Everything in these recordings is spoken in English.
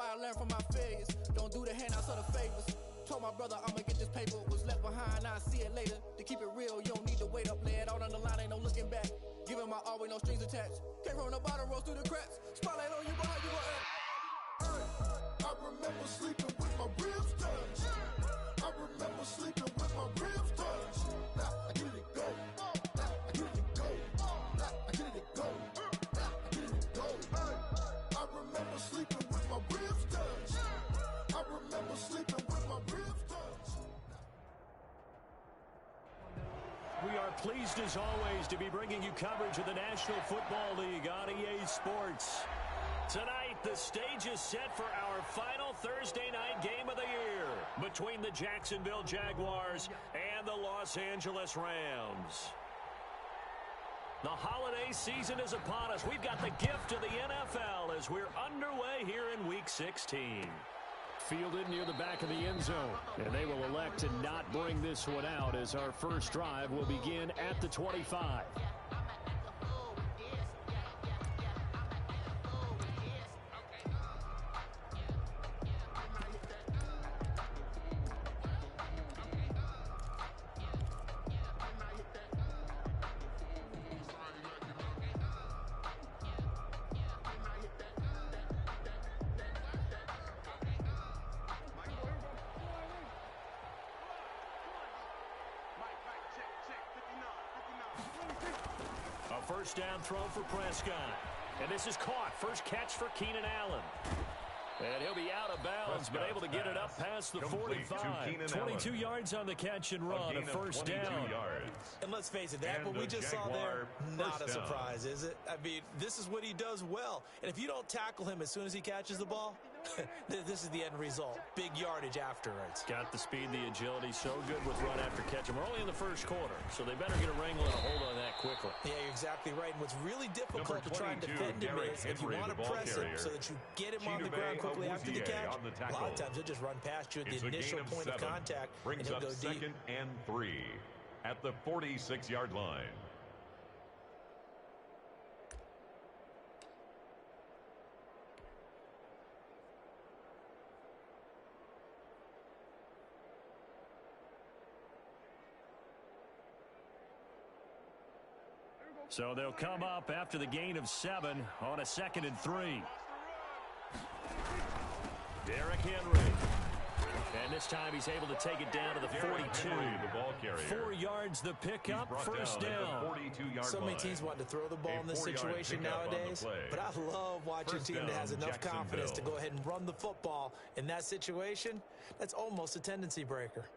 I learned from my failures. Don't do the handouts or the favors. Told my brother I'ma get this paper. Was left behind, I'll see it later. To keep it real, you don't need to wait up. Lay it out on the line, ain't no looking back. Giving my all with no strings attached. Can't roll no bottom, roll through the cracks. Spotlight on you, but how you gon' act? I remember sleeping with my ribs touched. I remember sleeping with my ribs touched. Now I get it go. I get it go. I get it go. I get it go. I remember sleeping with my ribs touched. I remember sleeping with my ribs touched. We are pleased as always to be bringing you coverage of the National Football League on EA Sports. Tonight, the stage is set for our final Thursday night game of the year between the Jacksonville Jaguars and the Los Angeles Rams. The holiday season is upon us. We've got the gift of the NFL as we're underway here in Week 16. Fielded near the back of the end zone, and they will elect to not bring this one out as our first drive will begin at the 25. A first down throw for Prescott. And this is caught. First catch for Keenan Allen. And he'll be out of bounds, but able to get it up past the 45. 22 yards on the catch and run, a first down. And let's face it, that what we just saw there, not a surprise, is it? I mean, this is what he does well. And if you don't tackle him as soon as he catches the ball, this is the end result. Big yardage afterwards. Got the speed, the agility, so good with run after catch. And we're only in the first quarter, so they better get a wrangle and a hold on that quickly. Yeah, you're exactly right. And what's really difficult to try and defend him is if you want to press him so that you get him on the ground quickly after the catch, a lot of times he'll just run past you at the initial point of contact, and he'll go deep. Second and 3 at the 46-yard line. So they'll come up after the gain of 7 on a 2nd and 3. Derrick Henry. And this time he's able to take it down to the 42. The ball carrier. 4 yards the pickup, first down. So many teams want to throw the ball in this situation nowadays, but I love watching a team that has enough confidence to go ahead and run the football. In that situation, that's almost a tendency breaker.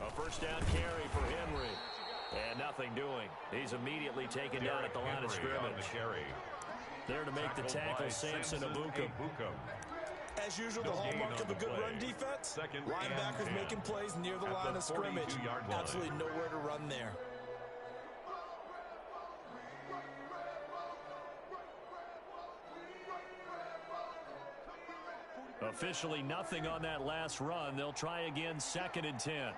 A first down carry for Henry. And nothing doing. He's immediately taken down at the line of scrimmage. There to make the tackle, Samson Ebukam. As usual, the hallmark of a good run defense, linebackers making plays near the line of scrimmage. Absolutely nowhere to run there. Officially nothing on that last run. They'll try again, 2nd and 10.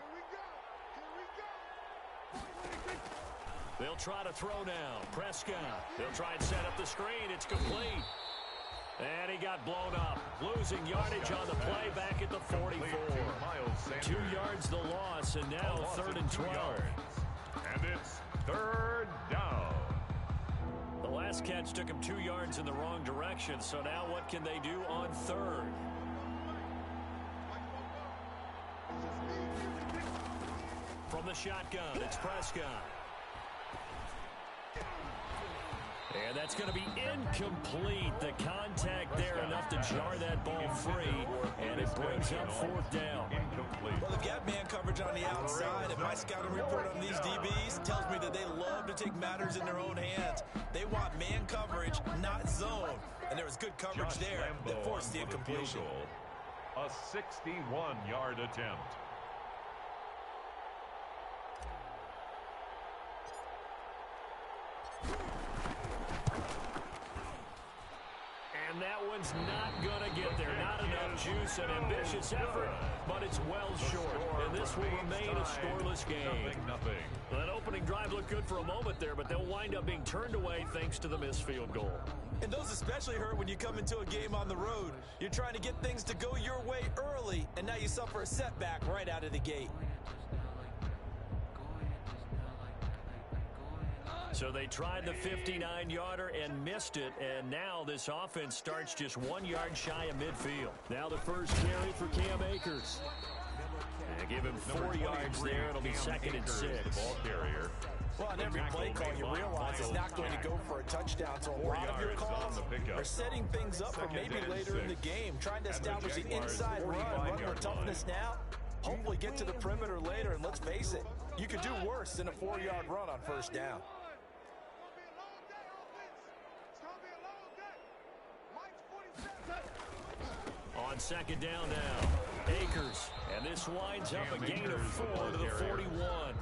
They'll try to throw now. Prescott. They'll try and set up the screen. It's complete. And he got blown up. Losing yardage on the play back at the 44. 2 yards the loss, and now 3rd and 12. And it's 3rd down. The last catch took him 2 yards in the wrong direction, so now what can they do on 3rd? From the shotgun, it's Prescott. And that's going to be incomplete. The contact there enough to jar that ball free, and it brings up 4th down. Well, they've got man coverage on the outside, and my scouting report on these DBs tells me that they love to take matters in their own hands. They want man coverage, not zone. And there was good coverage there that forced the incompletion. A 61-yard attempt. And that one's not going to get there. Not enough juice, an ambitious effort, but it's well short. And this will remain a scoreless game. That opening drive looked good for a moment there, but they'll wind up being turned away thanks to the missed field goal. And those especially hurt when you come into a game on the road. You're trying to get things to go your way early, and now you suffer a setback right out of the gate. So they tried the 59-yarder and missed it, and now this offense starts just 1 yard shy of midfield. Now the first carry for Cam Akers. And give him 4 yards there. It'll be 2nd and 6. Ball carrier. Well, on every play call, you realize it's not going to go for a touchdown. So a lot of your calls are setting things up for maybe later in the game, trying to establish the inside run more toughness now. Hopefully get to the perimeter later, and let's face it, you could do worse than a 4-yard run on first down. On 2nd down now, Akers, and this winds up a gain of 4 to the 41.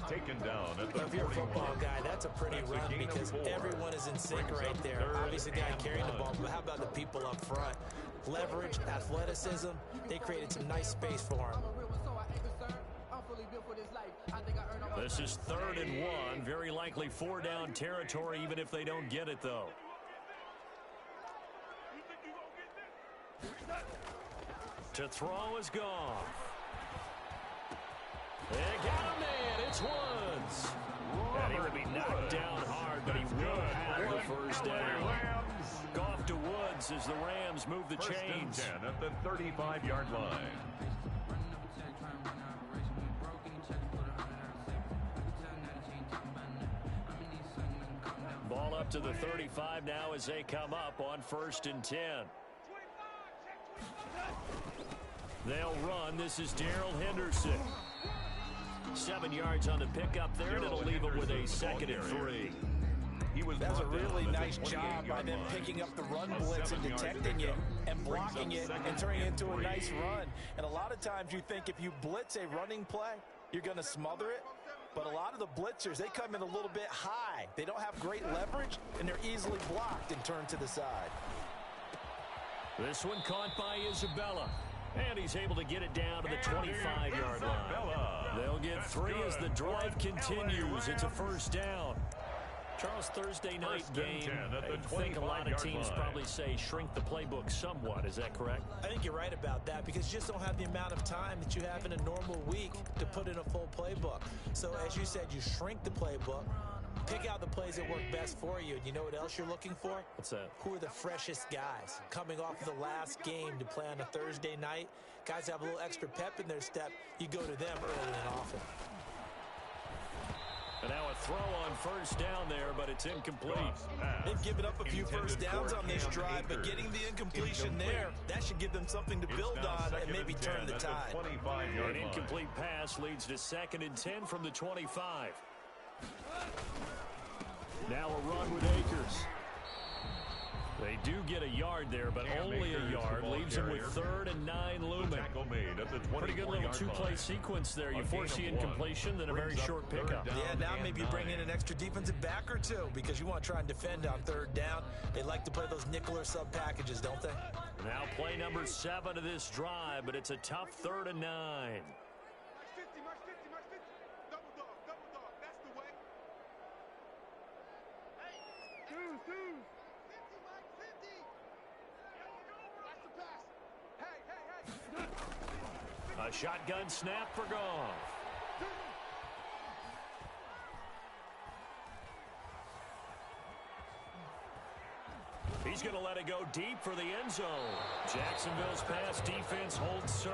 Taken down at the If you're a football guy, that's a pretty run because everyone is in sync right there. Obviously, the guy carrying the ball, but how about the people up front? Leverage, athleticism, they created some nice space for him. This is 3rd and 1, very likely 4-down territory, even if they don't get it, though. To throw is gone. They got him in. It's Woods. And he will be knocked down hard, but he will have the first down. Goff to Woods as the Rams move the chains. 10 at the 35-yard line. Ball up to the 35 now as they come up on 1st and 10. They'll run. This is Darrell Henderson. 7 yards on the pickup there, and it'll leave them with a 2nd and 3. That's a really nice job by them picking up the run blitz and detecting it and blocking it and turning it into a nice run. And a lot of times you think if you blitz a running play, you're going to smother it. But a lot of the blitzers, they come in a little bit high. They don't have great leverage, and they're easily blocked and turned to the side. This one caught by Isabella. And he's able to get it down to the 25-yard line. They'll get 3 as the drive continues. It's a first down. Charles, Thursday night game, I think a lot of teams probably say shrink the playbook somewhat. Is that correct? I think you're right about that because you just don't have the amount of time that you have in a normal week to put in a full playbook. So as you said, you shrink the playbook. Pick out the plays that work best for you. And you know what else you're looking for? What's that? Who are the freshest guys? Coming off of the last game to play on a Thursday night. Guys have a little extra pep in their step. You go to them early and often. And now a throw on first down there, but it's incomplete. They've given up a few first downs on this drive, but getting the incompletion there, that should give them something to build on and maybe turn the tide. An incomplete pass leads to 2nd and 10 from the 25. Now a run with Akers. They do get a yard there, but only a yard. Leaves them with 3rd and 9 looming. Pretty good little 2-play sequence there. You force the incompletion, then a very short pickup. Yeah, now maybe you bring in an extra defensive back or two because you want to try and defend on 3rd down. They like to play those nickel or sub packages, don't they? Now play number 7 of this drive, but it's a tough 3rd and 9. A shotgun snap for Goff. He's going to let it go deep for the end zone. Jacksonville's pass defense holds serve.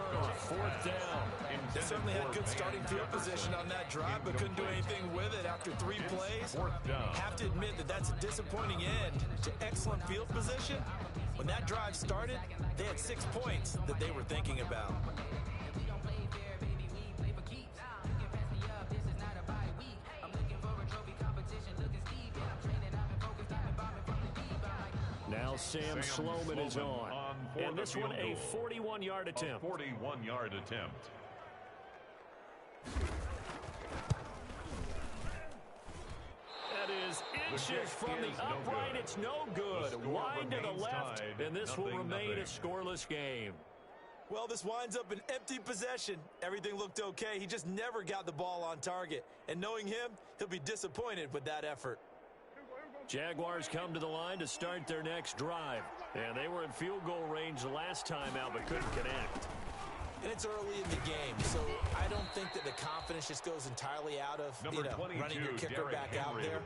4th down. They certainly had good starting field position on that drive, but couldn't do anything with it after 3 plays. Have to admit that that's a disappointing end to excellent field position. When that drive started, they had 6 points that they were thinking about. Now Sam Sloman is on. And this one a 41-yard attempt. 41-yard attempt. That is Pushes from the upright. It's no good. Wide to the left, and this will remain a scoreless game. Well, this winds up an empty possession. Everything looked okay. He just never got the ball on target. And knowing him, he'll be disappointed with that effort. Jaguars come to the line to start their next drive. And they were in field goal range the last time out, but couldn't connect. And it's early in the game, so I don't think that the confidence just goes entirely out of running your kicker back out there.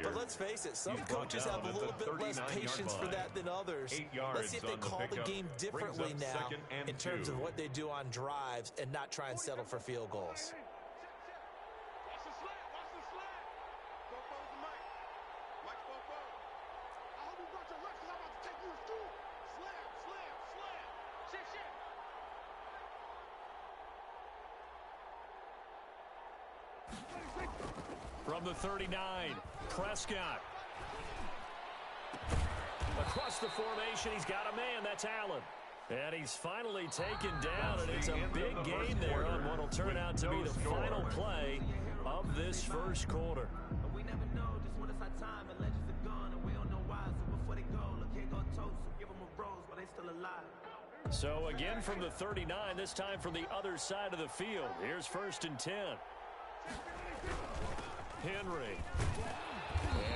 But let's face it, some coaches have a little bit less patience for that than others. Let's see if they call the game differently now in terms of what they do on drives and not try and settle for field goals. From the 39, Prescott. Across the formation, he's got a man. That's Allen. And he's finally taken down, and it's a big gain there on what will turn out to be the final play of this first quarter. We never know just when it's our time, and legends are gone, and we don't know why. So before they go, look, here go toast. So give them a rose while they still alive. So again from the 39, this time from the other side of the field. Here's 1st and 10. Henry.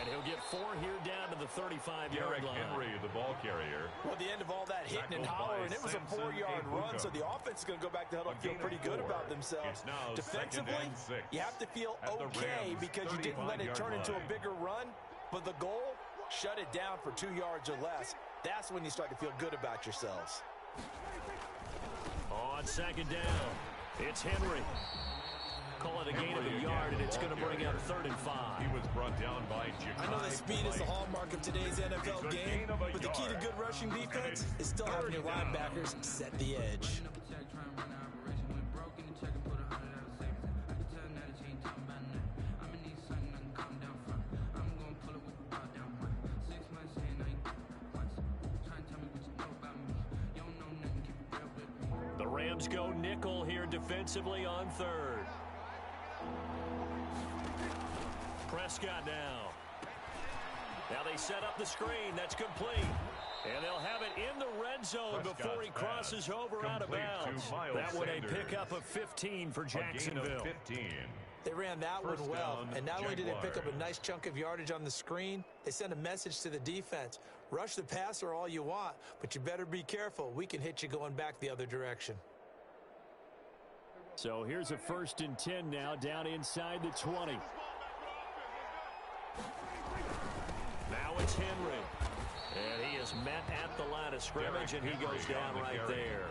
And he'll get 4 here down to the 35-yard line. Henry, the ball carrier. Well, at the end of all that hitting and hollering, it was a 4-yard run, so the offense is going to go back to huddle and feel pretty good about themselves. Defensively, you have to feel okay because you didn't let it turn into a bigger run, but the goal, shut it down for 2 yards or less. That's when you start to feel good about yourselves. On 2nd down, it's Henry. Call it a gain of a yard, and it's going to bring up 3rd and 5. He was brought down by Ja'Kai. I know that speed is the hallmark of today's NFL game, but the key to good rushing defense is still having your linebackers set the edge. The Rams go nickel here defensively on 3rd. Prescott now. Now they set up the screen. That's complete. And they'll have it in the red zone before he crosses over out of bounds. That one a pickup of 15 for Jacksonville. 15. They ran that one well, and not only did they pick up a nice chunk of yardage on the screen, they sent a message to the defense. Rush the passer all you want, but you better be careful. We can hit you going back the other direction. So here's a 1st and 10 now, down inside the 20. Now it's Henry. And he is met at the line of scrimmage, and he goes down right there.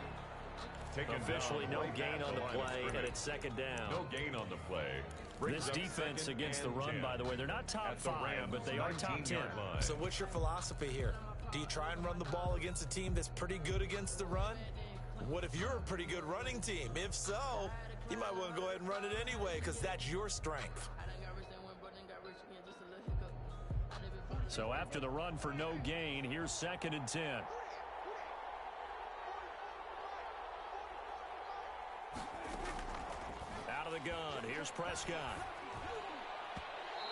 Officially no gain on the play, and it's 2nd down. No gain on the play. This defense against the run, by the way, they're not top 5, but they are top 10. So what's your philosophy here? Do you try and run the ball against a team that's pretty good against the run? What if you're a pretty good running team? If so, you might want to go ahead and run it anyway because that's your strength. So after the run for no gain, here's 2nd and 10. Out of the gun, here's Prescott.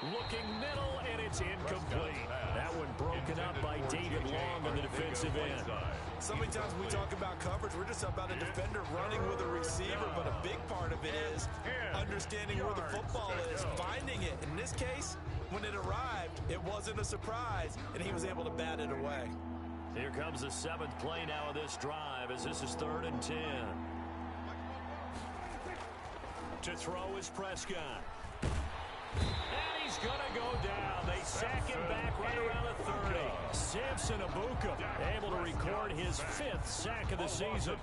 Looking middle, and it's incomplete. That one broken up by David Long on the defensive end. So many times when we talk about coverage, we're just about a defender running with a receiver, but a big part of it is understanding where the football is, finding it. In this case, when it arrived, it wasn't a surprise, and he was able to bat it away. Here comes the 7th play now of this drive as this is 3rd and 10. To throw is Prescott. And he's going to go down. They sack him back right around the 30. Samson Abuka able to record his 5th sack of the season.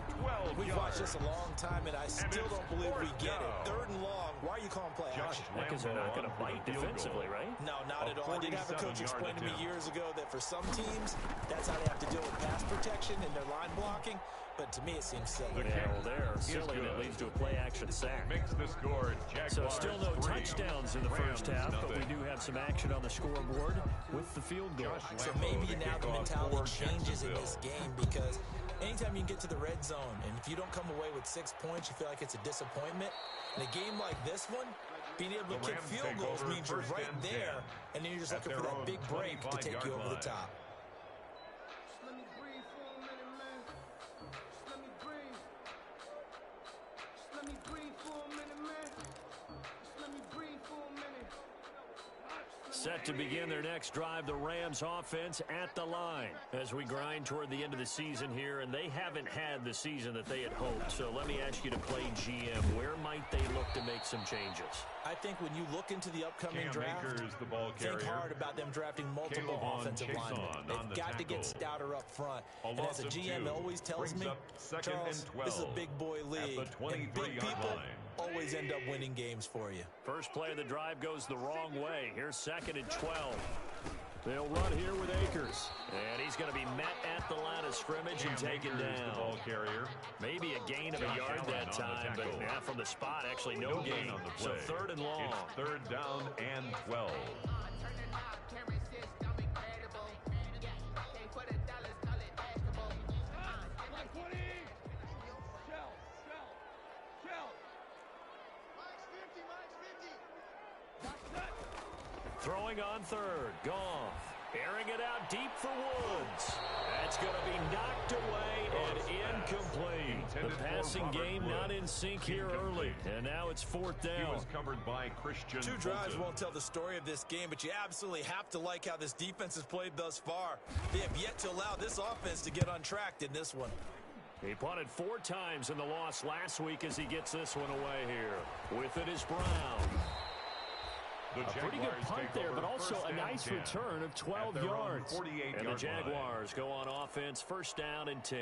We've watched this a long time, and I still don't believe we get it. 3rd and long. Why are you calling play action? Because they're not going to bite defensively, right? No, not at all. I did have a coach explain to me years ago that for some teams, that's how they have to deal with pass protection and their line blocking. But to me, it seems silly. Yeah, well, they're silly, and it leads to a play-action sack. Makes the score. So still no touchdowns in the first half, but we do have some action on the scoreboard with the field goal. So maybe now the mentality changes in this game because anytime you can get to the red zone, and if you don't come away with 6 points, you feel like it's a disappointment. In a game like this one, Being able to kick field goals means you're right there, and then you're just looking for that big break to take you over the top. Just let me breathe for a minute, man. Just let me breathe. Just let me breathe for a minute, man. Just let me breathe for a minute. Set to begin their next drive, the Rams offense at the line as we grind toward the end of the season here, and they haven't had the season that they had hoped. So let me ask you to play GM. Where might they look to make some changes? I think when you look into the upcoming draft, the ball think hard about them drafting multiple offensive linemen. They've got to get stouter up front. And as a GM always tells me, Charles, this is a big boy league, and big people always end up winning games for you. First play of the drive goes the wrong way. Here's 2nd and 12. They'll run here with Akers. And he's going to be met at the line of scrimmage and taken down. The ball carrier. Maybe a gain of a yard that time, but from the spot, actually no gain. So 3rd and long. It's 3rd down and 12. Throwing on 3rd. Goff. Airing it out deep for Woods. That's going to be knocked away and incomplete. The passing game not in sync here early. And now it's 4th down. He was covered by Christian. 2 drives won't tell the story of this game, but you absolutely have to like how this defense has played thus far. They have yet to allow this offense to get untracked in this one. He punted 4 times in the loss last week as he gets this one away here. With it is Brown. A pretty good punt there, but also a nice return of 12 yards. And the Jaguars go on offense, 1st down and 10.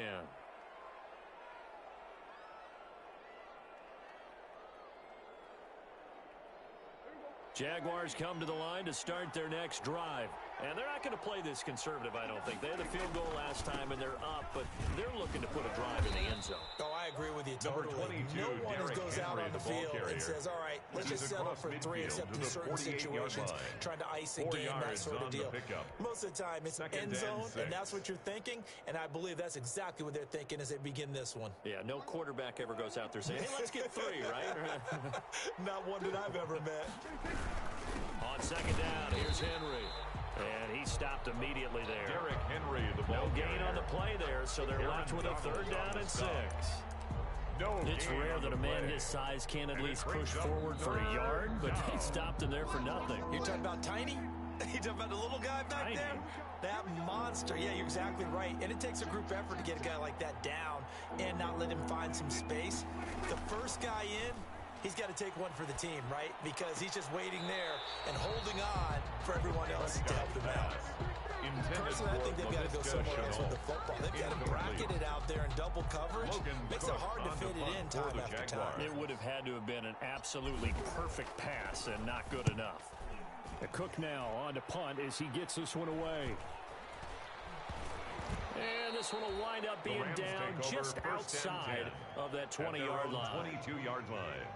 Jaguars come to the line to start their next drive. And they're not going to play this conservative, I don't think. They had a field goal last time, and they're up, but they're looking to put a drive in the end zone. Oh, I agree with you totally. No one goes out on the field and says, all right, let's just settle for 3, except in certain situations, trying to ice a game, that sort of deal. Most of the time, it's end zone, and that's what you're thinking, and I believe that's exactly what they're thinking as they begin this one. Yeah, no quarterback ever goes out there saying, hey, let's get 3, right? Not one that I've ever met. On 2nd down, here's Henry. And he stopped immediately there. Derrick Henry, the ball No gain on the play there, so they're left with a 3rd down and 6. It's rare that a man his size can at least push forward for a yard, but they stopped him there for nothing. You're talking about Tiny? You're talking about the little guy back there? That monster. Yeah, you're exactly right. And it takes a group effort to get a guy like that down and not let him find some space. The first guy in, he's got to take one for the team, right? Because he's just waiting there and holding on for everyone else to help him out. Personally, I think they've got to go somewhere else with the football. They've got to bracket it out there in double coverage. Makes it hard to fit it in time after time. It would have had to have been an absolutely perfect pass and not good enough. Cook now on to punt as he gets this one away. And this one will wind up being down just outside of that 20-yard line. 22-yard line.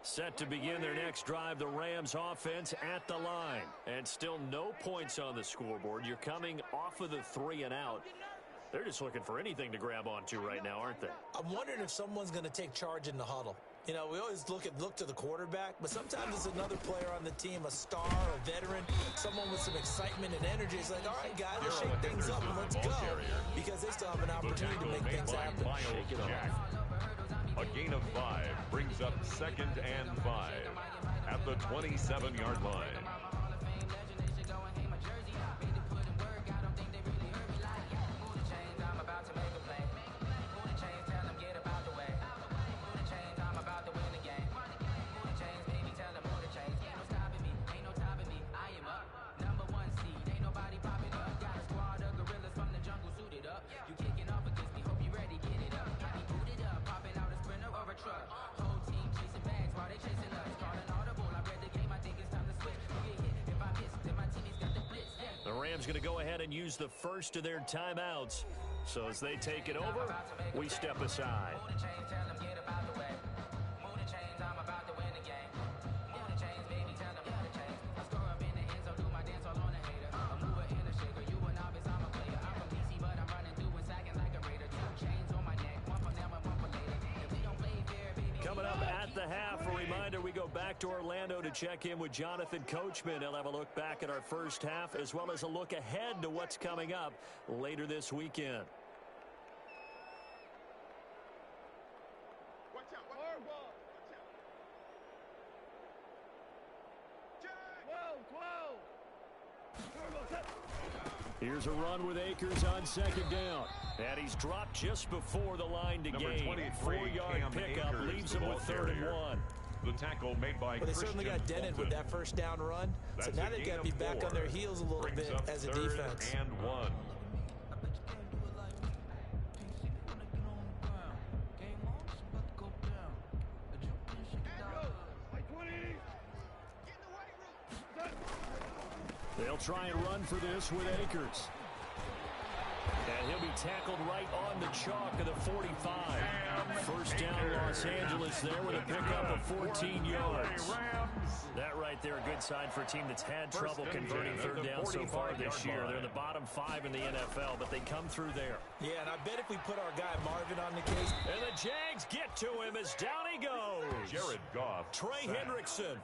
Set to begin their next drive, the Rams offense at the line. And still no points on the scoreboard. You're coming off of the 3 and out. They're just looking for anything to grab onto right now, aren't they? I'm wondering if someone's going to take charge in the huddle. You know, we always look to the quarterback, but sometimes it's another player on the team, a star, a veteran, someone with some excitement and energy. It's like, all right, guys, let's shake things up and let's go. Because they still have an opportunity to make things happen. Shake it off. A gain of 5 brings up 2nd and 5 at the 27-yard line. Whole team chasing bags while they chasing us. Calling audible. I read the game. I think it's time to switch. You get hit Rams going to go ahead and use the first of their timeouts. So as they take it over, we step aside. Coming up at the half, a reminder, we go back to Orlando to check in with Jonathan Coachman. He'll have a look back at our first half as well as a look ahead to what's coming up later this weekend. Here's a run with Akers on second down. And he's dropped just before the line to gain. 4-yard pickup leaves him with 3rd and 1. The tackle made by They certainly got dented with that first down run. So now they've got to be back on their heels a little bit as a defense. And 1. They'll try and run for this with Akers. And he'll be tackled right on the chalk of the 45. First down Los Angeles there with a pickup of 14 yards. That right there, a good sign for a team that's had trouble converting third down so far this year. They're in the bottom 5 in the NFL, but they come through there. Yeah, and I bet if we put our guy Marvin on the case. And the Jags get to him as down he goes. Jared Goff. Trey Hendrickson.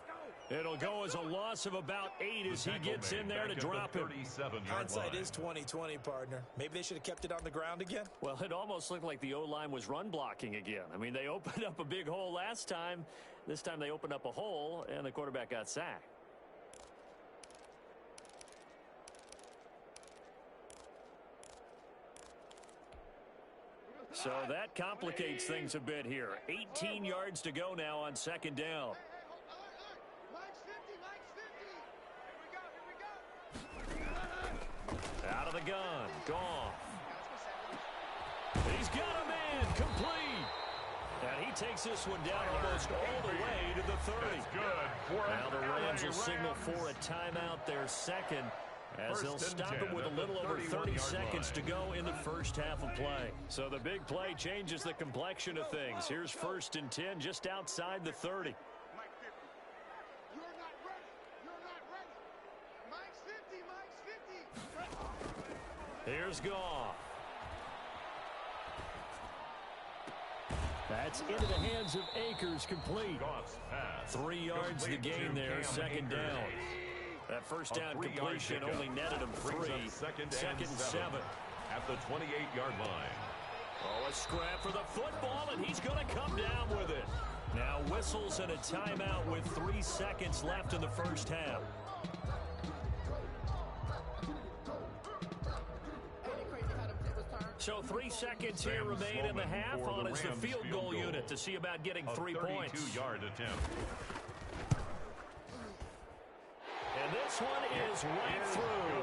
It'll go as a loss of about 8 as he gets in there to drop him. Hindsight is 20/20, partner. Maybe they should have kept it on the ground again. Well, it almost looked like the O-line was run blocking again. I mean, they opened up a big hole last time. This time they opened up a hole, and the quarterback got sacked. So that complicates things a bit here. 18 yards to go now on second down. Out of the gun. Gone. He's got a man. Complete. And he takes this one down almost all the way to the 30. That's good. Now the Rams will signal for a timeout, their second, as they'll stop it with a little over 30 seconds to go in the first half of play. So the big play changes the complexion of things. Here's 1st and 10 just outside the 30. Here's Goff. That's into the hands of Akers, complete. 3 yards the gain there, second down. That first down completion only netted him 3. Second and 7. At the 28-yard line. Oh, a scrap for the football, and he's going to come down with it. Now whistles and a timeout with 3 seconds left in the first half. So 3 seconds here remain in the half on as the field goal unit to see about getting 3 points. 32-yard attempt. And this one is right through.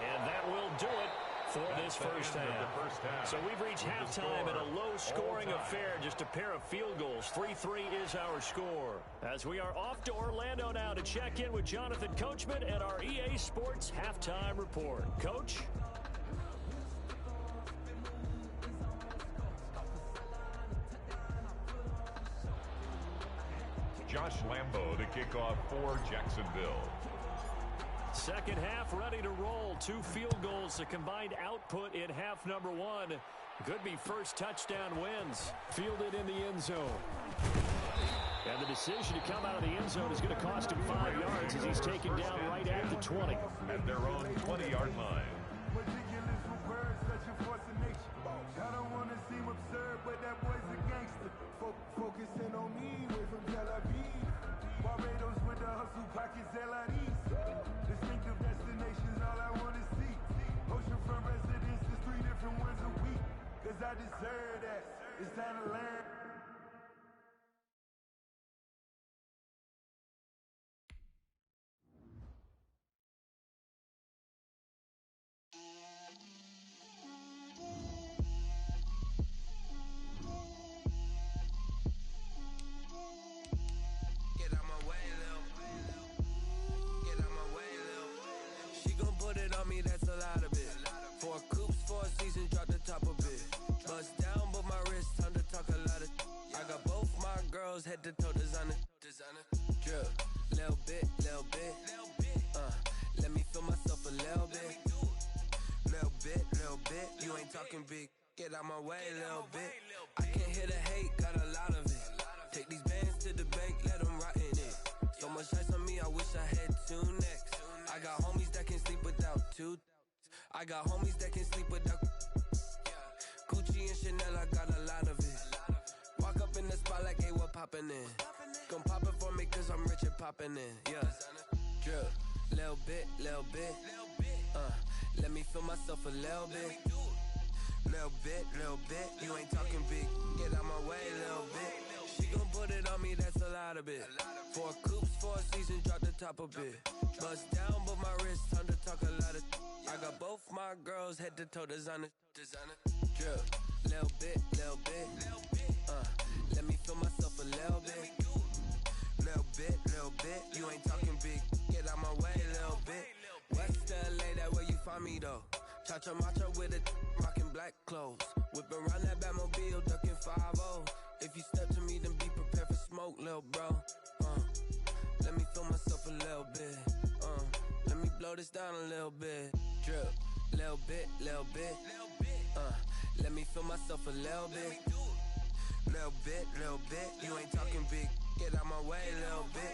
And that will do it for this first half. So we've reached halftime in a low-scoring affair, just a pair of field goals. 3-3 is our score. As we are off to Orlando now to check in with Jonathan Coachman at our EA Sports Halftime Report. Coach? Josh Lambo to kick off for Jacksonville. Second half ready to roll. 2 field goals, the combined output in half number 1. Could be first touchdown wins. Fielded in the end zone. And the decision to come out of the end zone is going to cost him 5 yards as he's taken down right at the 20. At their own 20-yard line. I don't want to seem absurd, but that boy's a gangster. Focusing on me, way from Tel Aviv. Barbados with the hustle pockets, LIDs. Distinctive destinations, all I want to see. Oceanfront residences, 3 different ones a week. Cause I deserve that. It's time to learn. That's head to toe designer. Drip, little bit. Let me feel myself a little bit. Little bit. You ain't talking big. Get out my way, little bit. I can't hear the hate, got a lot of it. Take these bands to the bank, let them rot in it. So much ice on me, I wish I had two necks. I got homies that can sleep without two. I got homies that can sleep without Gucci and Chanel, I got a lot of it. Walk up in the spot like, hey, what poppin' in? Gon' pop it for me cause I'm rich and poppin' in, yeah. Drip, little bit. Let me feel myself a little bit. Little bit. You ain't talking big. Get out my way, little bit. She gon' put it on me, that's a lot of it. 4 coops, 4 seasons, drop the top a bit. Bust down, but my wrist, time to talk a lot of. I got both my girls head to toe designer. Drip, little bit. Let me feel myself a little bit. Little bit. You ain't talking big. Get out my way, little bit. West LA, that where you find me though. Cha-cha matcha with it, rockin' black clothes. Whippin' around that Batmobile, duckin' 5-0. If you step to me, then be prepared for smoke, lil' bro. Let me feel myself a little bit. Let me blow this down a little bit. Drip, little bit. Let me feel myself a little bit. Little bit. You ain't talking big. Get out my way, little bit.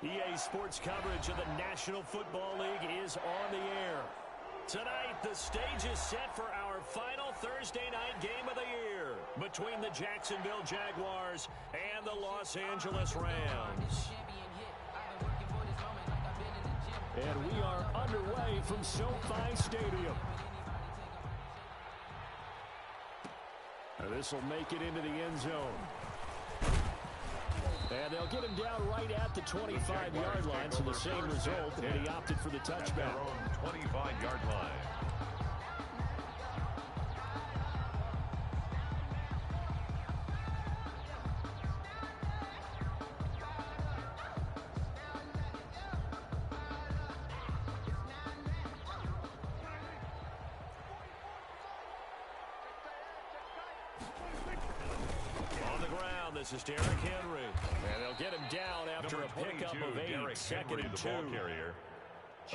EA Sports coverage of the National Football League is on the air. Tonight, the stage is set for our final Thursday night game of the year between the Jacksonville Jaguars and the Los Angeles Rams. And we are underway from SoFi Stadium. This will make it into the end zone. And they'll get him down right at the 25-yard line, so the same result, and he opted for the touchback. 25-yard line. This is Derrick Henry. And they'll get him down after a pickup of 8, second and 2.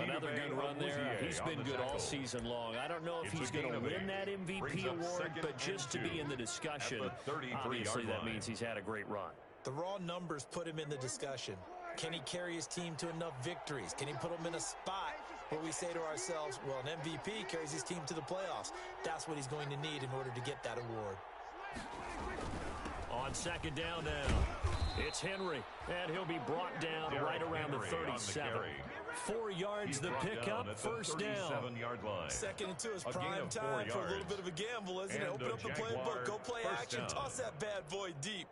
Another good run there. He's been good all season long. I don't know if he's going to win that MVP award, but just to be in the discussion, obviously that means he's had a great run. The raw numbers put him in the discussion. Can he carry his team to enough victories? Can he put them in a spot where we say to ourselves, well, an MVP carries his team to the playoffs. That's what he's going to need in order to get that award. On second down now, it's Henry, and he'll be brought down right around the 37. 4 yards the pickup, first down. Second and 2 is prime time for a little bit of a gamble, isn't it? Open up the playbook, go play action, toss that bad boy deep.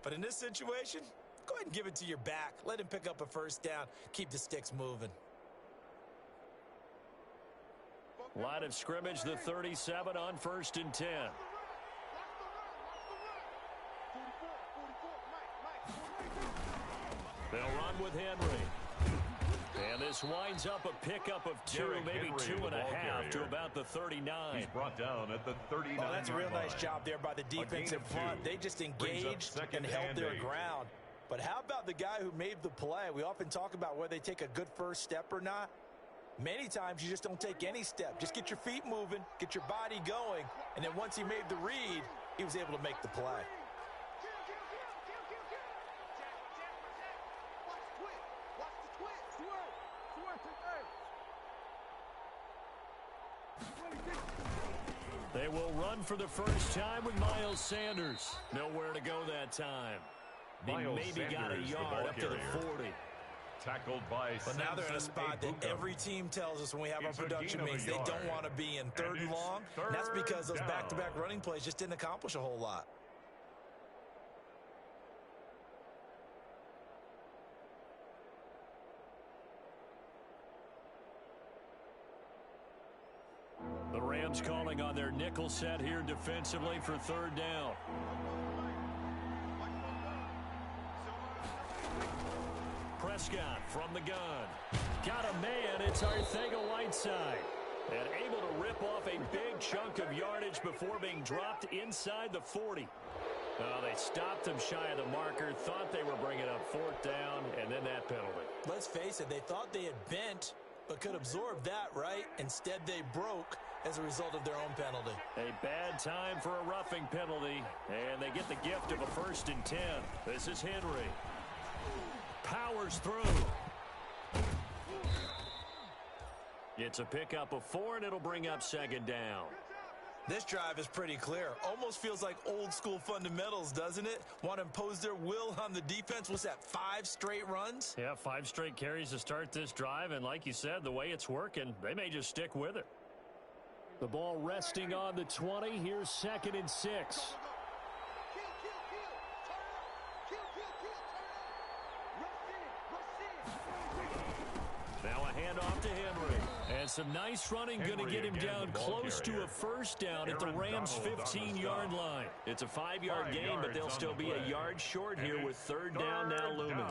But in this situation, go ahead and give it to your back. Let him pick up a first down. Keep the sticks moving. Line of scrimmage, the 37 on 1st and 10. They'll run with Henry. And this winds up a pickup of 2, maybe 2.5 to about the 39. He's brought down at the 39. Oh, that's a real nice job there by the defensive front. They just engaged and held their ground. But how about the guy who made the play? We often talk about whether they take a good first step or not. Many times you just don't take any step. Just get your feet moving, get your body going, and then once he made the read, he was able to make the play. They will run for the first time with Miles Sanders. Nowhere to go that time. He maybe got a yard up to the 40. Tackled by but now they're in a spot that every team tells us when we have our production meetings they don't want to be in, third and long. And that's because those back-to-back running plays just didn't accomplish a whole lot. The Rams calling on their nickel set here defensively for third down. Prescott from the gun. Got a man, it's Leethegoat12's. And able to rip off a big chunk of yardage before being dropped inside the 40. They stopped him shy of the marker, thought they were bringing up 4th down, and then that penalty. Let's face it, they thought they had bent, but could absorb that, right? Instead, they broke as a result of their own penalty. A bad time for a roughing penalty, and they get the gift of a 1st and 10. This is Henry. Powers through. It's a pickup of 4, and it'll bring up 2nd down. This drive is pretty clear. Almost feels like old school fundamentals, doesn't it? Want to impose their will on the defense. What's that, 5 straight runs? Yeah, 5 straight carries to start this drive, and like you said, the way it's working, they may just stick with it. The ball resting on the 20. Here's 2nd and 6. Now a handoff to Henry. And some nice running, going to get him down close to a 1st down at the Rams' 15-yard line. It's a 5-yard gain, but they'll still be a yard short here with 3rd down now looming.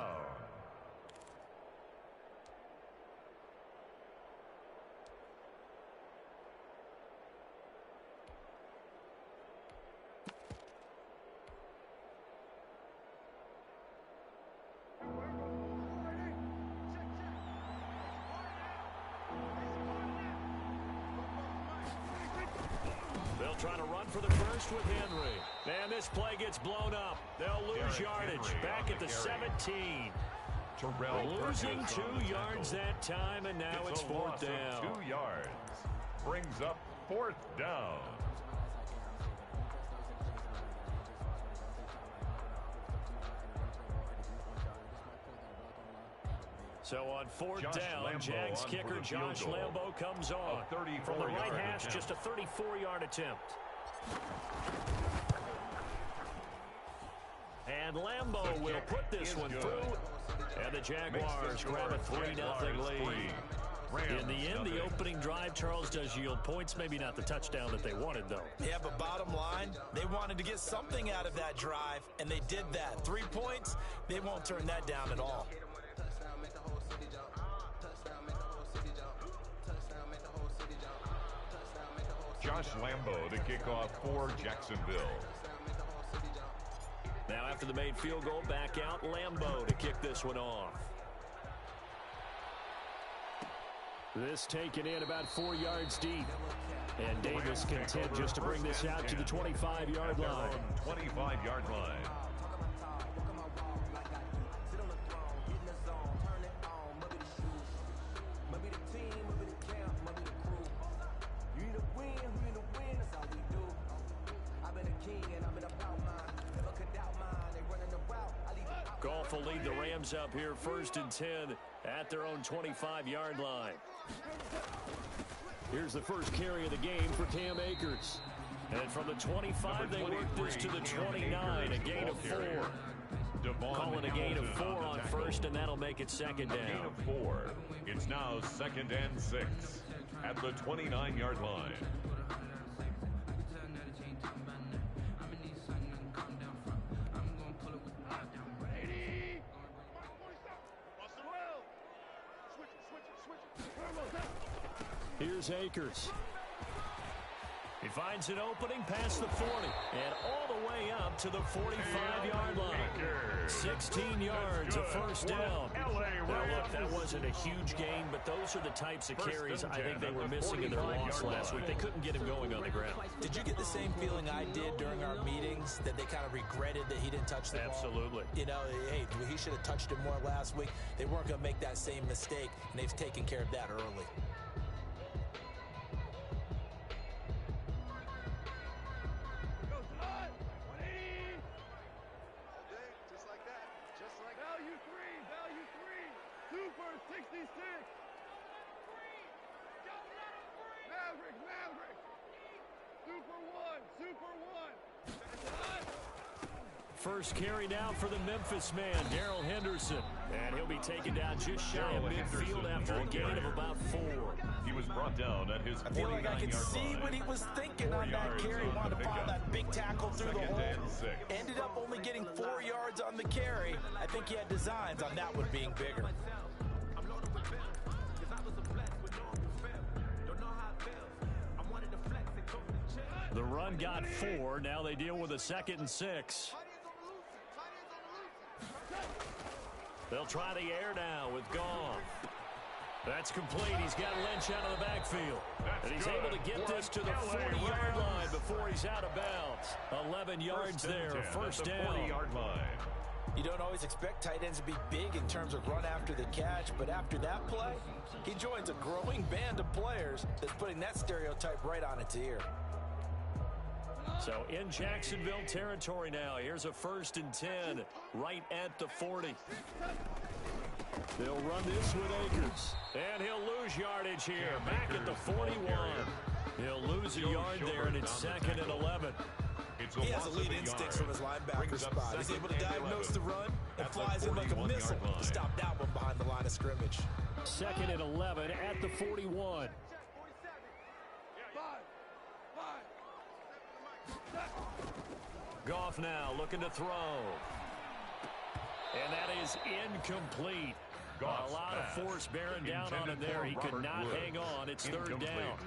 They'll try to run for the first with Henry. And this play gets blown up. They'll lose yardage back at the 17. Losing 2 yards that time, and now it's 4th down. 2 yards. Brings up 4th down. So on 4th down, Jags kicker Josh Lambo comes on. From the right hash, just a 34-yard attempt. And Lambo will put this one through. And the Jaguars grab a 3-0 lead. In the end, the opening drive, Charles, does yield points. Maybe not the touchdown that they wanted, though. Yeah, but bottom line, they wanted to get something out of that drive, and they did that. 3 points, they won't turn that down at all. Josh Lambo to kick off for Jacksonville. Now after the made field goal, back out Lambo to kick this one off. This taken in about 4 yards deep. And Davis content just to bring this out to the 25-yard line. 25-yard line. Goff will lead the Rams up here 1st and 10 at their own 25-yard line. Here's the first carry of the game for Cam Akers. And from the 25, they work this to the 29, a gain of 4. Calling a gain of 4 on 1st, and that'll make it 2nd down. Gain of 4. It's now 2nd and 6 at the 29-yard line. Here's Akers. He finds an opening past the 40 and all the way up to the 45-yard line. 16 yards, a 1st down. Now, look, that wasn't a huge gain, but those are the types of carries I think they were missing in their loss last week. They couldn't get him going on the ground. Did you get the same feeling I did during our meetings, that they kind of regretted that he didn't touch the ball? Absolutely. You know, hey, he should have touched it more last week. They weren't going to make that same mistake, and they've taken care of that early. First carry now for the Memphis man, Darrell Henderson. And he'll be taken down just shy of midfield after a gain of about 4. He was brought down at his 49-yard line. I feel like I could see what he was thinking on that carry. He wanted to file that big tackle through the hole. Ended up only getting 4 yards on the carry. I think he had designs on that one being bigger. The run got 4. Now they deal with a 2nd and 6. They'll try the air now with Goff. That's complete. He's got Lynch out of the backfield. And he's able to get this to the 40-yard line before he's out of bounds. 11 yards there, first down. 40-yard line. You don't always expect tight ends to be big in terms of run after the catch, but after that play, he joins a growing band of players that's putting that stereotype right on its ear. So in Jacksonville territory now. Here's a 1st and 10 right at the 40. They'll run this with Akers. And he'll lose yardage here. Back at the 41. He'll lose a yard there, and it's 2nd and 11. He has elite instincts from his linebacker spot. He's able to diagnose the run and flies in like a missile to stop that one behind the line of scrimmage. 2nd and 11 at the 41. Goff now looking to throw. And that is incomplete. A lot of force bearing down on him there. He could not hang on. It's 3rd down.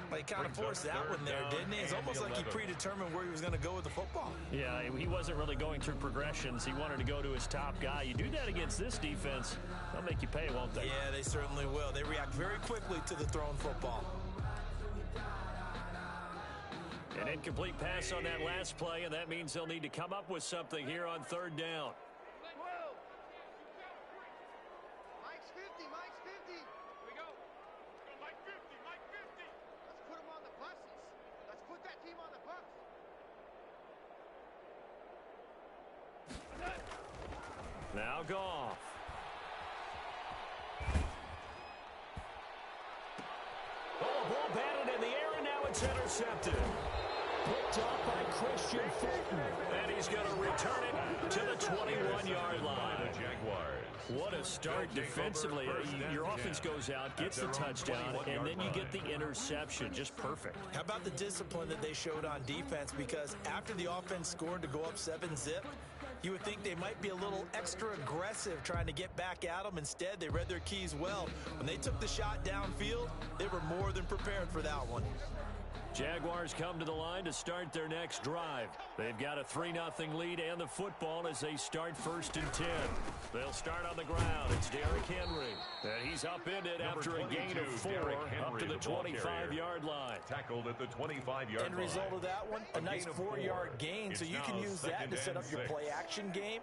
Well, he kind of forced that one there, didn't he? It's almost like he predetermined where he was going to go with the football. Yeah, he wasn't really going through progressions. He wanted to go to his top guy. You do that against this defense, they'll make you pay, won't they? Yeah, they certainly will. They react very quickly to the thrown football. An incomplete pass on that last play, and that means they'll need to come up with something here on 3rd down. Mike's 50, Mike's 50. Here we go. Mike 50, Mike 50. Let's put him on the buses. Let's put that team on the bus. Now Goff. Oh, ball batted in the air, and now it's intercepted. Picked up by Christian Fulton. And he's going to return it to the 21-yard line. The Jaguars. What a start defensively. Your offense goes out, gets the touchdown, and then you get the interception. Just perfect. How about the discipline that they showed on defense? Because after the offense scored to go up 7-zip, you would think they might be a little extra aggressive trying to get back at them. Instead, they read their keys well. When they took the shot downfield, they were more than prepared for that one. Jaguars come to the line to start their next drive. They've got a 3-0 lead and the football as they start 1st and 10. They'll start on the ground. It's Derrick Henry. And he's upended after a gain of 4 up to the 25-yard line. Tackled at the 25-yard line. End result of that one, a nice 4-yard gain. So you can use that to set up your play-action game,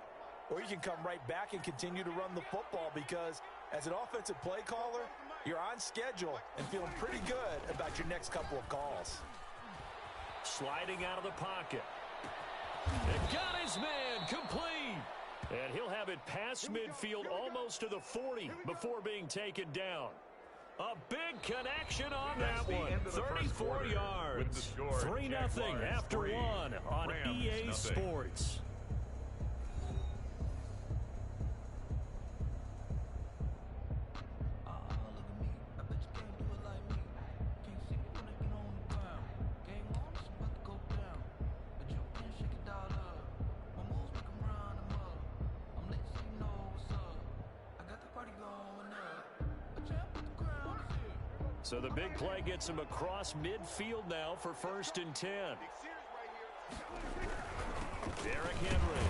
or you can come right back and continue to run the football because as an offensive play caller, you're on schedule and feeling pretty good about your next couple of calls. Sliding out of the pocket. And got his man complete. And he'll have it past midfield almost to the 40 before being taken down. A big connection on that one. 34 yards. 3-0 after 1 on EA Sports. So the big play gets him across midfield now for 1st and 10. Derrick Henry.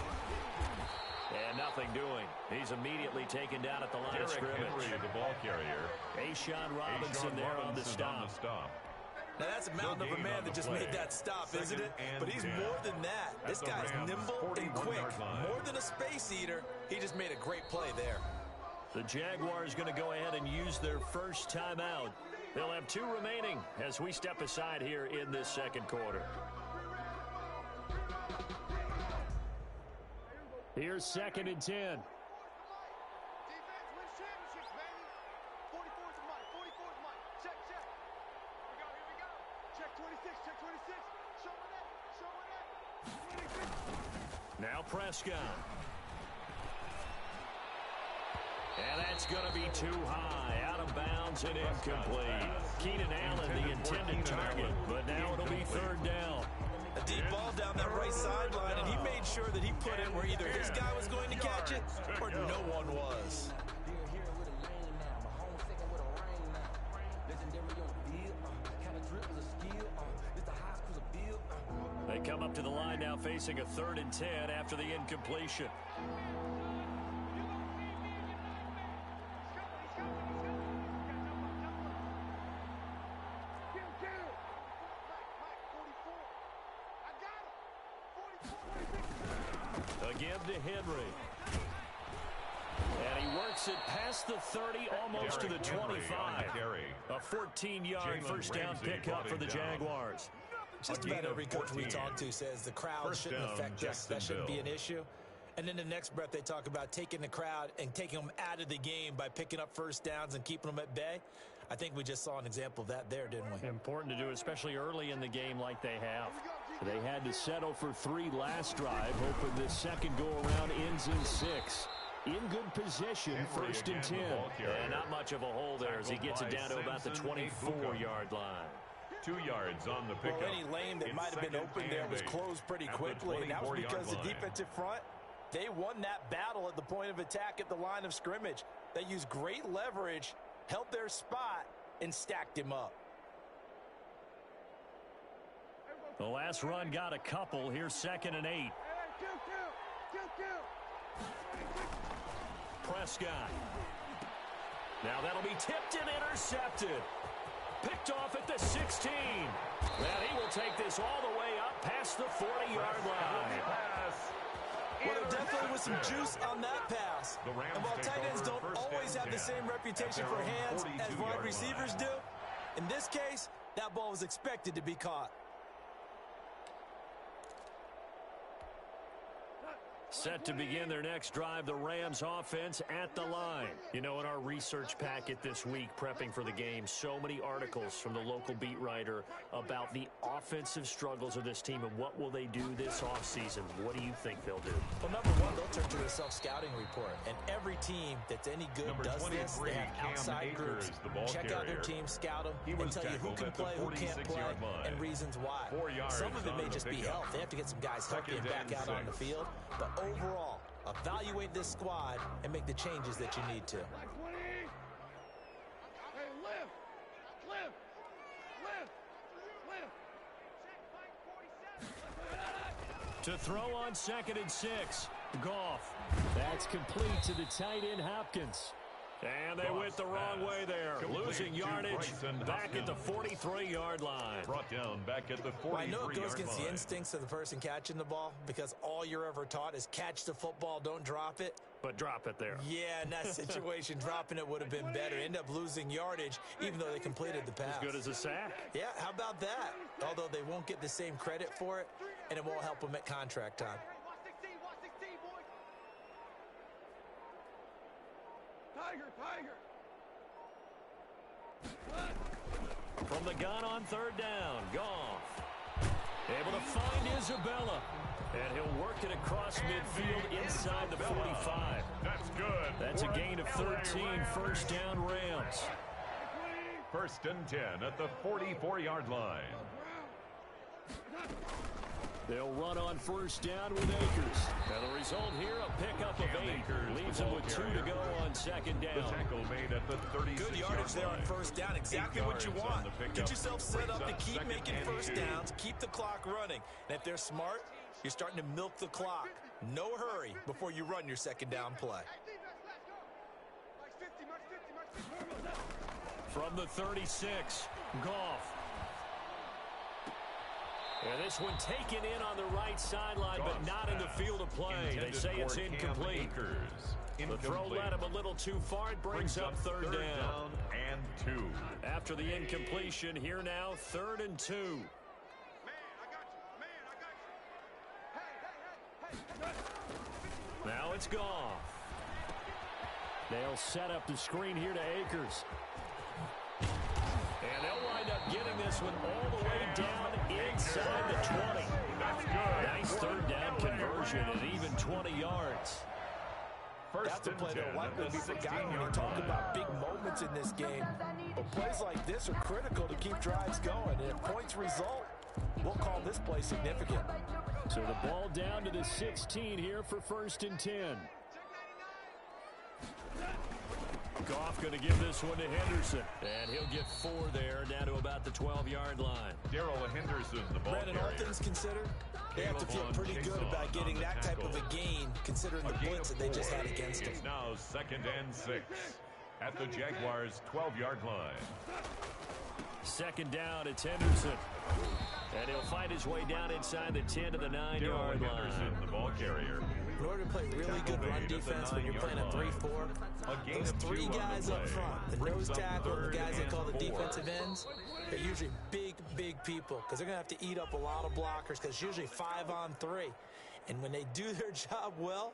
And nothing doing. He's immediately taken down at the line of scrimmage. Henry, the ball carrier. A'Shawn Robinson there on the stop. Now that's a mountain of a man that just made that stop, isn't it? But he's more than that. This guy's nimble and quick. More than a space eater. He just made a great play there. The Jaguars going to go ahead and use their first timeout. They'll have 2 remaining as we step aside here in this 2nd quarter. Here's 2nd and 10. Defense wins championships, baby. 44's the mic. 44's mic. Check, check. Here we go, here we go. Check 26, check 26. Show me that, show me that. Now Prescott. And that's going to be too high. Out of bounds and incomplete. Keenan Allen, the intended target, but now it'll be third down. A deep ball down that right sideline, and he made sure that he put it where either his guy was going to catch it or no one was. They come up to the line now facing a 3rd and 10 after the incompletion. Again to Henry. And he works it past the 30, almost to the 25. A 14-yard first down pickup for the Jaguars. Just about every coach we talk to says the crowd shouldn't affect us. That shouldn't be an issue. And then the next breath they talk about taking the crowd and taking them out of the game by picking up first downs and keeping them at bay. I think we just saw an example of that there, didn't we? Important to do, especially early in the game like they have. They had to settle for 3 last drive, hoping this second go-around ends in 6. In good position, 1st and 10. And not much of a hole there as he gets it down to about the 24-yard line. 2 yards on the pickup. Well, any lane that might have been open there was closed pretty quickly, and that was because the defensive front, they won that battle at the point of attack at the line of scrimmage. They used great leverage, held their spot, and stacked him up. The last run got a couple. Here's 2nd and 8. Prescott. Now that'll be tipped and intercepted. Picked off at the 16. And he will take this all the way up past the 40-yard line. Well, there definitely was some juice on that pass. And while tight ends don't always have the same reputation for hands as wide receivers do, in this case, that ball was expected to be caught. Set to begin their next drive, the Rams offense at the line. You know, in our research packet this week, prepping for the game, so many articles from the local beat writer about the offensive struggles of this team and what will they do this offseason. What do you think they'll do? Well, number one, they'll turn to a self-scouting report. And every team that's any good does this. They have outside groups. Check out their team, scout them, and tell you who can play, who can't play, and reasons why. Some of it may just be health. They have to get some guys healthy and back out on the field. But overall, evaluate this squad and make the changes that you need to. To throw on 2nd and 6. Goff. That's complete to the tight end Hopkins. And they went the wrong way there. Losing yardage back at the 43-yard line. Brought down back at the 43-yard line. Well, I know it goes against the instincts of the person catching the ball because all you're ever taught is catch the football, don't drop it. But drop it there. Yeah, in that situation, dropping it would have been better. End up losing yardage, even though they completed the pass. As good as a sack. Yeah, how about that? Although they won't get the same credit for it, and it won't help them at contract time. Tiger. From the gun on 3rd down, Goff. Able to find Isabella. And he'll work it across midfield inside the 45. That's good. That's a gain of 13, 1st down Rams. 1st and 10 at the 44-yard line. They'll run on 1st down with Akers. And the result here, a pickup of 8. Leaves them with 2 to go on 2nd down. The tackle made at the 36-yard Good yardage there on 1st down. Exactly what you want. Get yourself set up to keep making first downs, keep the clock running. And if they're smart, you're starting to milk the clock. No hurry before you run your 2nd down play. From the 36, Goff. And this one taken in on the right sideline, but not in the field of play. They say it's incomplete. The throw led him a little too far. It brings up 3rd down. And 2. After the incompletion, here now, 3rd and 2. Now it's Goff. They'll set up the screen here to Akers. And they'll wind up getting this one all the way down inside the 20. That's good. Nice That's a play that likely be forgotten when you talk about big moments in this game. But plays like this are critical to keep drives going. And if points result, we'll call this play significant. So the ball down to the 16 here for 1st and 10. Goff going to give this one to Henderson. And he'll get 4 there, down to about the 12-yard line. Daryl Henderson, the ball Brandon, all things considered, they have to feel pretty good about getting that type of a gain, considering the blitz that they just had against them. It's now 2nd and 6 at the Jaguars' 12-yard line. 2nd down, it's Henderson. And he'll find his way down inside the 10 to the 9-yard line. Henderson, the ball carrier. In order to play really good run defense when you're playing a 3-4, those 3 guys up front, the nose tackle, the guys they call the defensive ends, they're usually big, big people because they're going to have to eat up a lot of blockers because it's usually 5 on 3. And when they do their job well,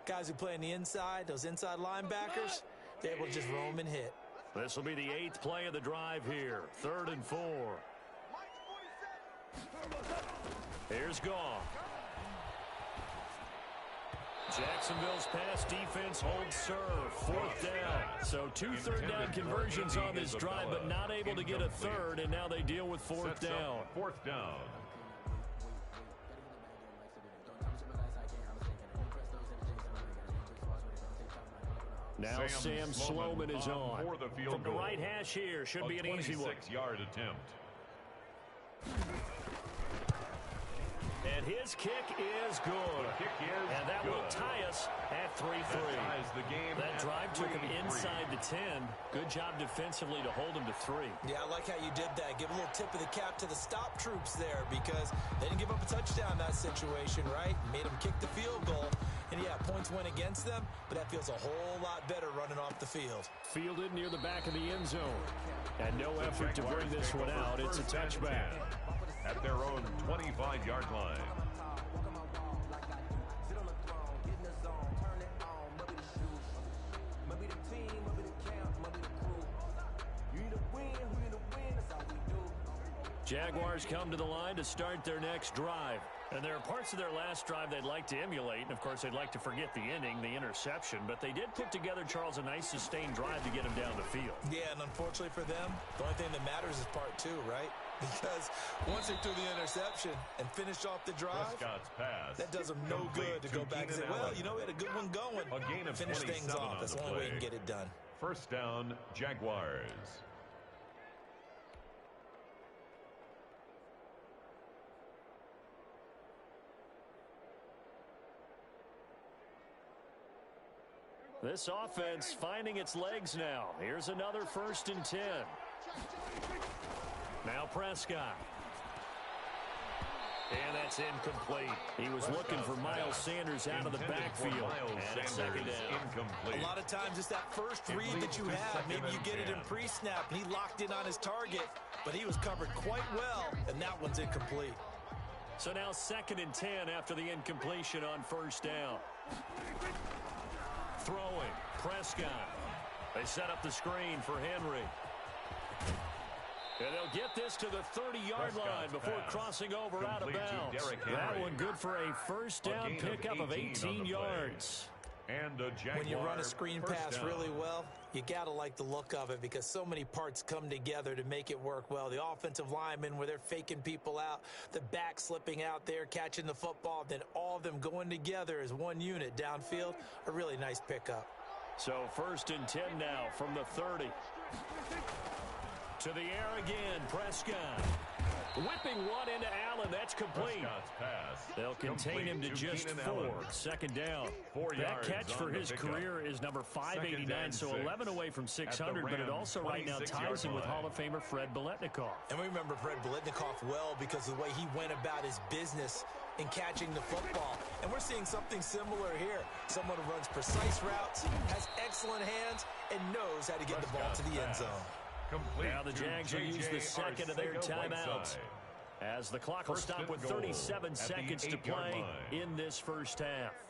guys who play on the inside, those inside linebackers, they're able to just roam and hit. This will be the 8th play of the drive here. 3rd and 4. Here's Goff. Jacksonville's pass defense holds serve. 4th down. So 2 third-down conversions on this drive, but not able to get a 3rd, and now they deal with 4th down. 4th down. Now Sam Sloman is on. For the field From the right hash here, should be an easy one. 26-yard attempt. And his kick is good. And that will tie us at 3-3. That drive took him inside the 10. Good job defensively to hold him to 3. Yeah, I like how you did that. Give a little tip of the cap to the stop troops there because they didn't give up a touchdown in that situation, right? Made them kick the field goal. And yeah, points went against them, but that feels a whole lot better running off the field. Fielded near the back of the end zone. And no effort to bring this one out. It's a touchback. At their own 25-yard line. Jaguars come to the line to start their next drive. And there are parts of their last drive they'd like to emulate. And, of course, they'd like to forget the ending, the interception. But they did put together, Charles, a nice sustained drive to get him down the field. Yeah, and unfortunately for them, the only thing that matters is part 2, right? Because once they threw the interception and finished off the drive, that does them no good to go back and say, well, you know, we had a good one going. A gain of finish things off. That's the only way you can get it done. 1st down, Jaguars. This offense finding its legs now. Here's another 1st and 10. Now Prescott. And that's incomplete. He was looking for Miles Sanders out of the backfield. And it's 2nd down. A lot of times it's that first read that you have. Maybe you get it in pre-snap and he locked in on his target, but he was covered quite well, and that one's incomplete. So now 2nd and 10 after the incompletion on 1st down. Throwing, Prescott. They set up the screen for Henry. And they'll get this to the 30-yard line before crossing over out of bounds. That one good for a 1st down pickup of 18 yards. And a Jaguar when you run a screen pass really well, you got to like the look of it because so many parts come together to make it work well. The offensive linemen where they're faking people out, the back slipping out there, catching the football, then all of them going together as one unit downfield. A really nice pickup. So 1st and 10 now from the 30. To the air again, Prescott. Whipping one into Allen. That's complete. They'll contain him to just 4. 2nd down. That catch for his career is number 589, so 11 away from 600, but it also right now ties him with Hall of Famer Fred Biletnikoff. And we remember Fred Biletnikoff well because of the way he went about his business in catching the football. And we're seeing something similar here. Someone who runs precise routes, has excellent hands, and knows how to get the ball to the end zone. Now the Jags will use the 2nd of their timeouts as the clock will stop with 37 seconds to play in this 1st half.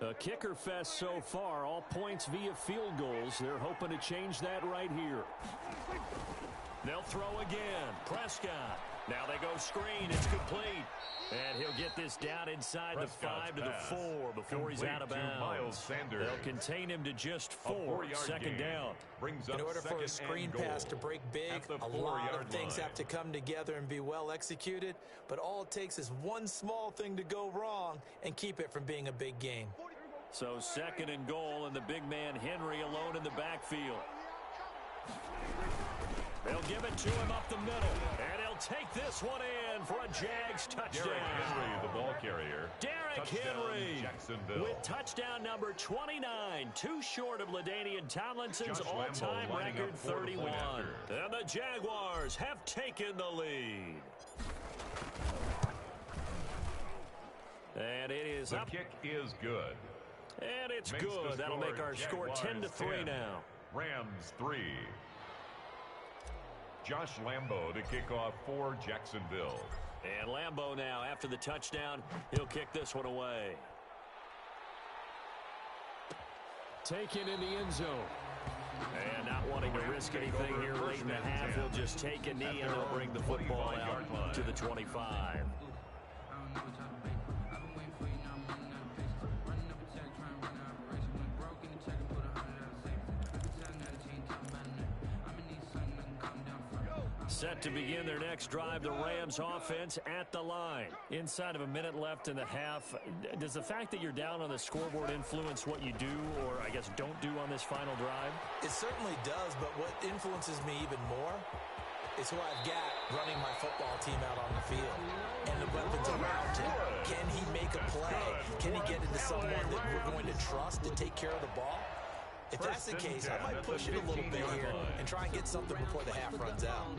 A kicker fest so far, all points via field goals. They're hoping to change that right here. They'll throw again. Prescott Now they go screen. It's complete. And he'll get this down inside the 5 to the 4 before he's out of bounds. They'll contain him to just 4. Second down. In order for a screen pass to break big, a lot of things have to come together and be well executed. But all it takes is one small thing to go wrong and keep it from being a big game. So second and goal, and the big man Henry alone in the backfield. They'll give it to him up the middle, and he'll take this one in for a Jags touchdown. Derrick Henry, the ball carrier. Derrick Henry with touchdown number 29, too short of LaDainian Tomlinson's all-time record 31. And the Jaguars have taken the lead. And it is up. The kick is good. And it's good. That'll make our score 10 to 3 now. Rams 3. Josh Lambo to kick off for Jacksonville. And Lambo now, after the touchdown, he'll kick this one away. Taken in the end zone. And not wanting to risk anything here late in the half, he'll just take a knee and they'll bring the football out to the 25. Set to begin their next drive, the Rams offense at the line. Inside of a minute left in the half. Does the fact that you're down on the scoreboard influence what you do, or I guess don't do on this final drive? It certainly does, but what influences me even more is who I've got running my football team out on the field and the weapons around him. Can he make a play? Can he get into someone that we're going to trust to take care of the ball? If that's the case, I might push it a little bit here and try and get something before the half runs out.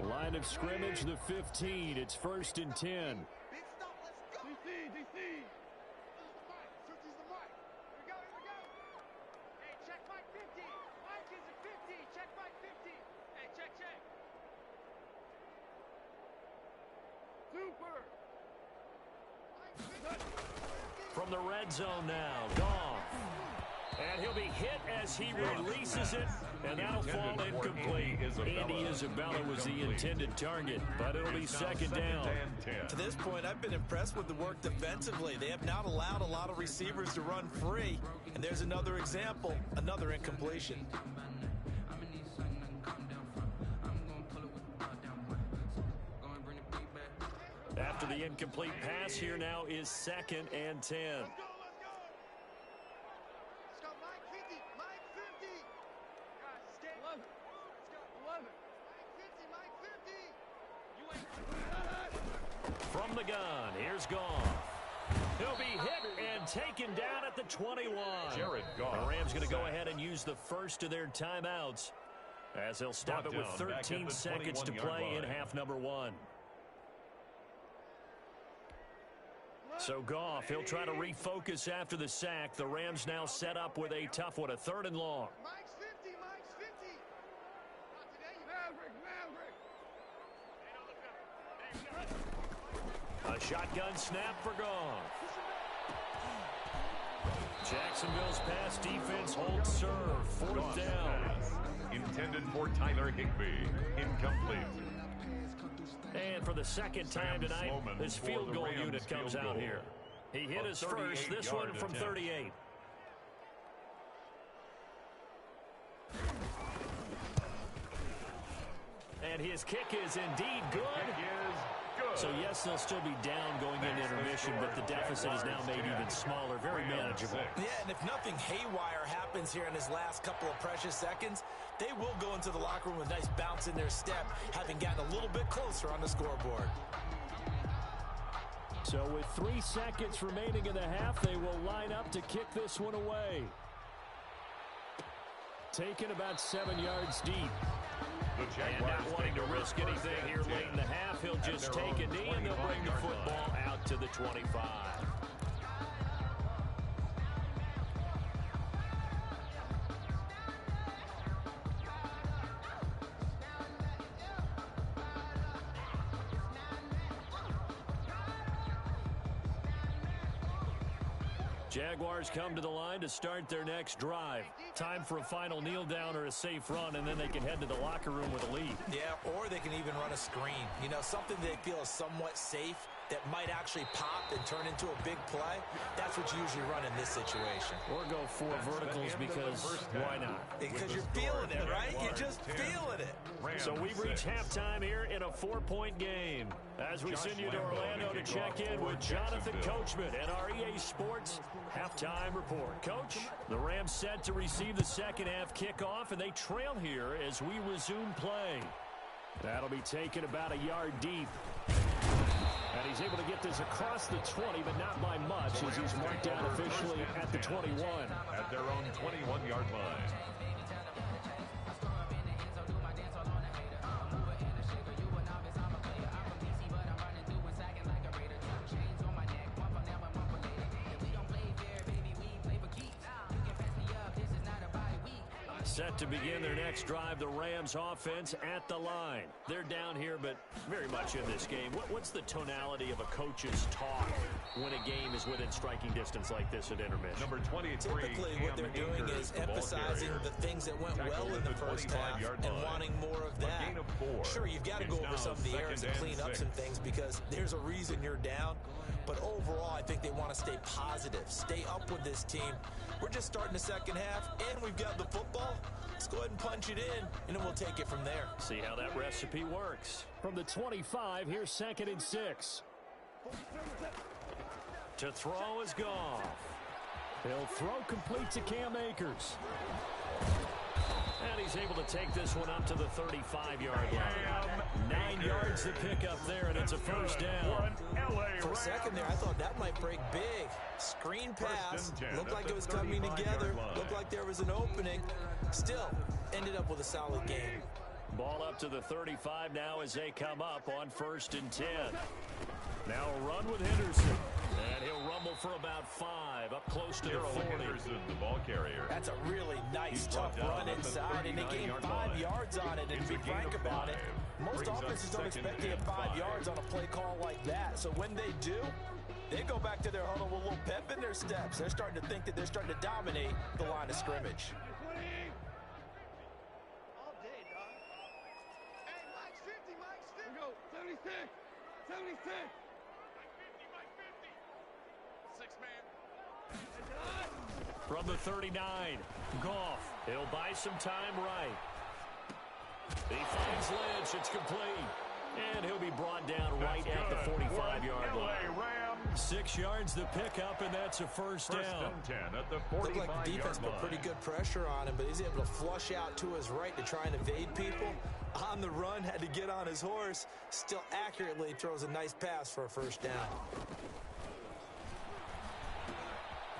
Line of scrimmage, the 15. It's 1st and 10. Big stop, let's go. DC. This is the mark. 50's the mark. Here we go. Hey, check Mike 50. Mike is at 50. Check Mike 50. Hey, check. Super. From the red zone now, Goff. And he'll be hit as he releases it, and that'll fall incomplete. Andy Isabella was the intended target, but it'll be second down. To this point, I've been impressed with the work defensively. They have not allowed a lot of receivers to run free. And there's another example, another incompletion. After the incomplete pass, here now is 2nd and 10. From the gun, here's Goff. He'll be hit and taken down at the 21. Jared Goff. The Rams going to go ahead and use the first of their timeouts as they'll stop it with 13 seconds to play in half number 1. So Goff, he'll try to refocus after the sack. The Rams now set up with a tough one, a 3rd and long. Mike's 50. Not today, Maverick. A shotgun snap for Goff. Jacksonville's pass defense holds serve. 4th down. Intended for Tyler Higbee. Incomplete. And for the second time tonight, this field goal unit comes out here. He hit his first, this one from 38. And his kick is indeed good. So, yes, they'll still be down going into intermission, but the deficit is now made even smaller, very manageable. Yeah, and if nothing haywire happens here in his last couple of precious seconds, they will go into the locker room with a nice bounce in their step, having gotten a little bit closer on the scoreboard. So with 3 seconds remaining in the half, they will line up to kick this one away. Taken about 7 yards deep. And not wanting to risk anything here late in the half, he'll just take a knee and they'll bring the football out to the 25. Jaguars come to the line to start their next drive. Time for a final kneel down or a safe run, and then they can head to the locker room with a lead. Yeah, or they can even run a screen. You know, something they feel is somewhat safe that might actually pop and turn into a big play. That's what you usually run in this situation. Or go 4 verticals because why not? Because you're feeling it, right? You're just feeling it. So we've reached halftime here in a 4-point game. As we send you to Orlando to check in with Jonathan Coachman and our EA Sports halftime report. Coach, the Rams set to receive the second half kickoff, and they trail here as we resume play. That'll be taken about a yard deep. And he's able to get this across the 20, but not by much, as he's marked down officially at the 21. At their own 21-yard line. Set to begin their next drive, the Rams offense at the line. They're down here, but very much in this game. What's the tonality of a coach's talk when a game is within striking distance like this at intermission? Number 23. Typically, what they're doing is emphasizing the things that went well in the first half and wanting more of that. Sure, you've got to go over some of the errors and clean up some things because there's a reason you're down. But overall, I think they want to stay positive, stay up with this team. We're just starting the second half, and we've got the football. Let's go ahead and punch it in, and then we'll take it from there. See how that recipe works. From the 25, here's 2nd and 6. To throw is Goff. He'll throw complete to Cam Akers. And he's able to take this one up to the 35-yard line. 9 yards to pick up there, and it's a first down. For a second there, I thought that might break big. Screen pass. Looked like it was coming together. Looked like there was an opening. Still, ended up with a solid game. Ball up to the 35 now as they come up on 1st and 10. Now a run with Henderson. And he'll rumble for about 5, up close to the 40. Henderson, the ball carrier. That's a really nice, tough run inside, and they gained 5 yards on it. And to be frank about it, most offenses don't expect to get 5 yards on a play call like that. So when they do, they go back to their huddle with a little pep in their steps. They're starting to think that they're starting to dominate the line of scrimmage. All day, dog. Hey, Mike's 50, Mike's 50. Go, 76, 76. Mike 50. 6-man. From the 39, Goff. He'll buy some time right. He finds Lynch. It's complete. And he'll be brought down right at the 45-yard line. 6 yards to pick up, and that's a first down. 10 at the 45-yard line. Looked like the defense put pretty good pressure on him, but he's able to flush out to his right to try and evade people. On the run, had to get on his horse. Still accurately throws a nice pass for a first down.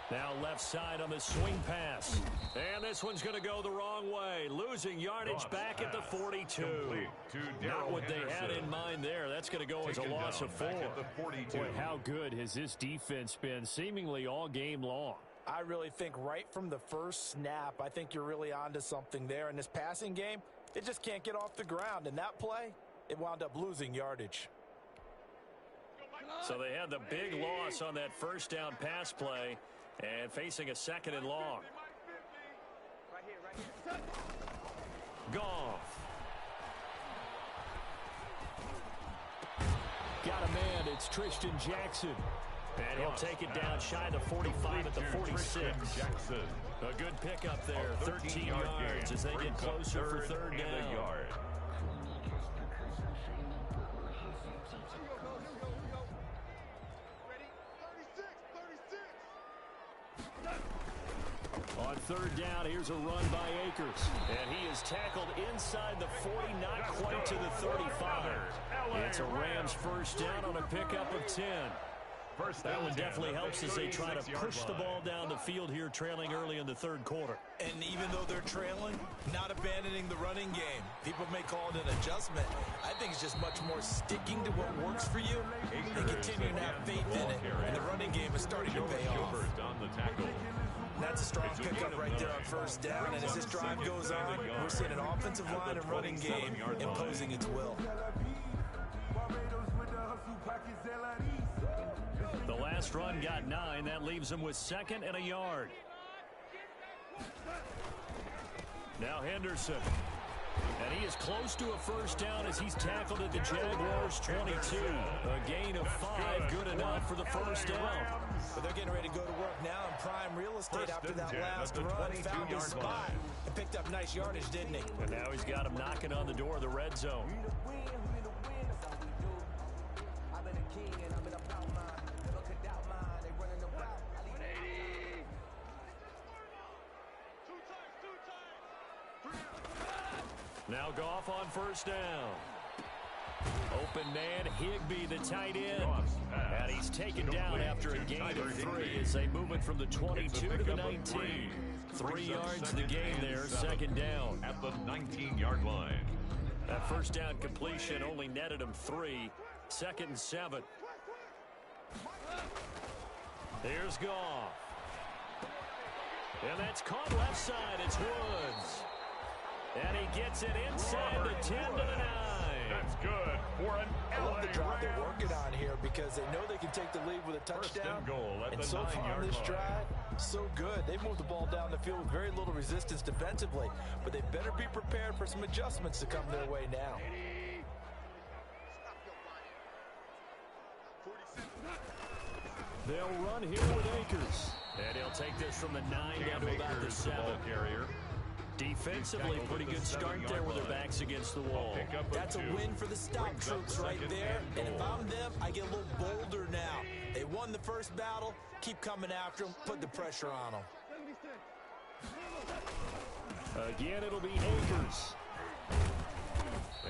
Now left side on the swing pass. And this one's going to go the wrong way. Losing yardage back at the 42. Not what they had in mind there. That's going to go as a loss of 4. Boy, how good has this defense been seemingly all game long? I really think right from the first snap, I think you're really onto something there. In this passing game, it just can't get off the ground. And that play, it wound up losing yardage. So they had the big loss on that first down pass play. And facing a 2nd and long. Right here. Goff. Got a man. It's Tristan Jackson. And he'll take it down shy of the 45 at the 46. A good pickup there. 13 yards as they get closer for 3rd down. On 3rd down, here's a run by Akers. And he is tackled inside the 40, not quite to the 35. It's a Rams first down on a pickup of 10. That one definitely helps as they try to push the ball down the field here, trailing early in the 3rd quarter. And even though they're trailing, not abandoning the running game. People may call it an adjustment. I think it's just much more sticking to what works for you and continuing to have faith in it. And the running game is starting to pay off. That's a strong pickup right there on 1st down. And as this drive goes on, we're seeing an offensive line and running game imposing its will. The last run got 9. That leaves him with 2nd and a yard. Now Henderson. And he is close to a first down as he's tackled at the Jaguars' 22. A gain of 5, good enough for the first down. But they're getting ready to go to work now in prime real estate after that last run. Found his spot and picked up nice yardage, didn't he? And now he's got him knocking on the door of the red zone. Now Goff on first down. Open man, Higbee, the tight end. And he's taken down after a gain of 3 as they move it from the 22 to the 19. 3 yards the game there, 2nd down. At the 19-yard line. That first down completion only netted him 3. 2nd and 7. Here's Goff. And that's caught left side. It's Woods. And he gets it inside the 10 to the 9. That's good for an I love the drive they're working on here because they know they can take the lead with a touchdown. And so far on this drive, so good. They've moved the ball down the field with very little resistance defensively, but they better be prepared for some adjustments to come their way now. They'll run here with Akers. And he'll take this from the 9 down to about the 7. Carrier. Defensively, pretty good start there with their backs against the wall. That's a win for the stout troops right there. And if I'm them, I get a little bolder now. They won the first battle. Keep coming after them. Put the pressure on them. Again, it'll be Akers.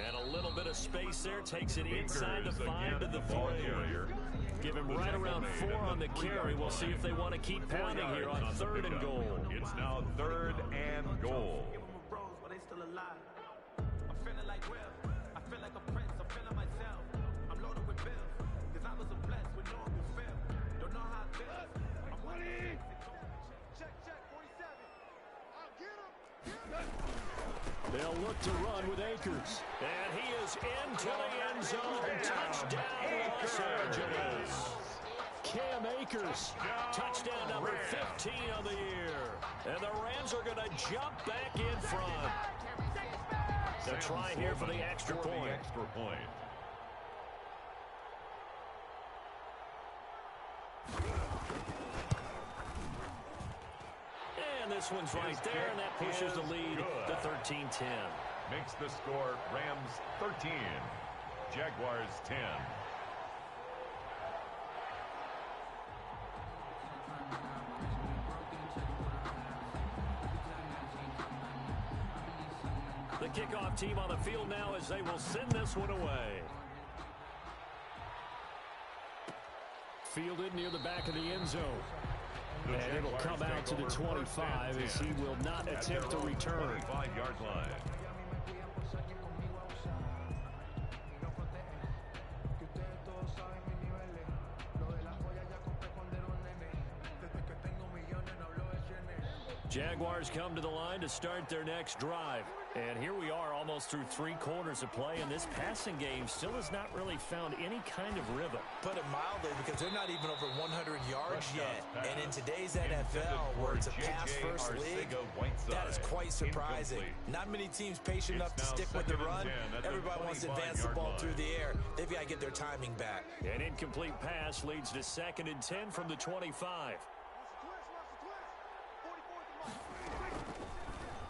And a little bit of space there. Takes it inside the 5 to the 3. Give him right around 4 on the carry. We'll see if they want to keep pounding here on 3rd and goal. It's now 3rd and goal. Give them a rose while they still alive. I'm feeling like Will. I feel like a prince. I'm feeling myself. I'm loaded with bills. Cause I was a blessed with no one will fail. Don't know how it feels. I'm winning. Check, 47. I'll get him. They'll look to run with Akers. And he is into the end zone. Touchdown, Los Angeles. Cam Akers, touchdown number 15 of the year. And the Rams are going to jump back in front. They'll try here for the extra point. And this one's right there, and that pushes the lead to 13-10. Makes the score Rams 13, Jaguars 10. The kickoff team on the field now as they will send this one away. Fielded near the back of the end zone. And it'll come out to the 25 as he will not attempt to return. 25-yard line. Jaguars come to the line to start their next drive. And here we are almost through 3 quarters of play, and this passing game still has not really found any kind of rhythm. Put it mildly, because they're not even over 100 yards yet. And in today's NFL, where it's a pass-first league, that is quite surprising. Not many teams patient enough to stick with the run. Everybody wants to advance the ball through the air. They've got to get their timing back. An incomplete pass leads to 2nd and 10 from the 25.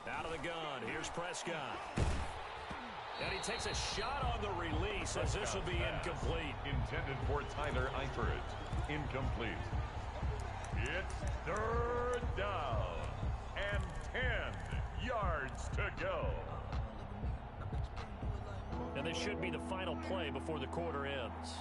Out of the gun, here's Prescott. And he takes a shot on the release as this will be incomplete. Intended for Tyler Eifert. Incomplete. It's 3rd down and 10 yards to go. And this should be the final play before the quarter ends.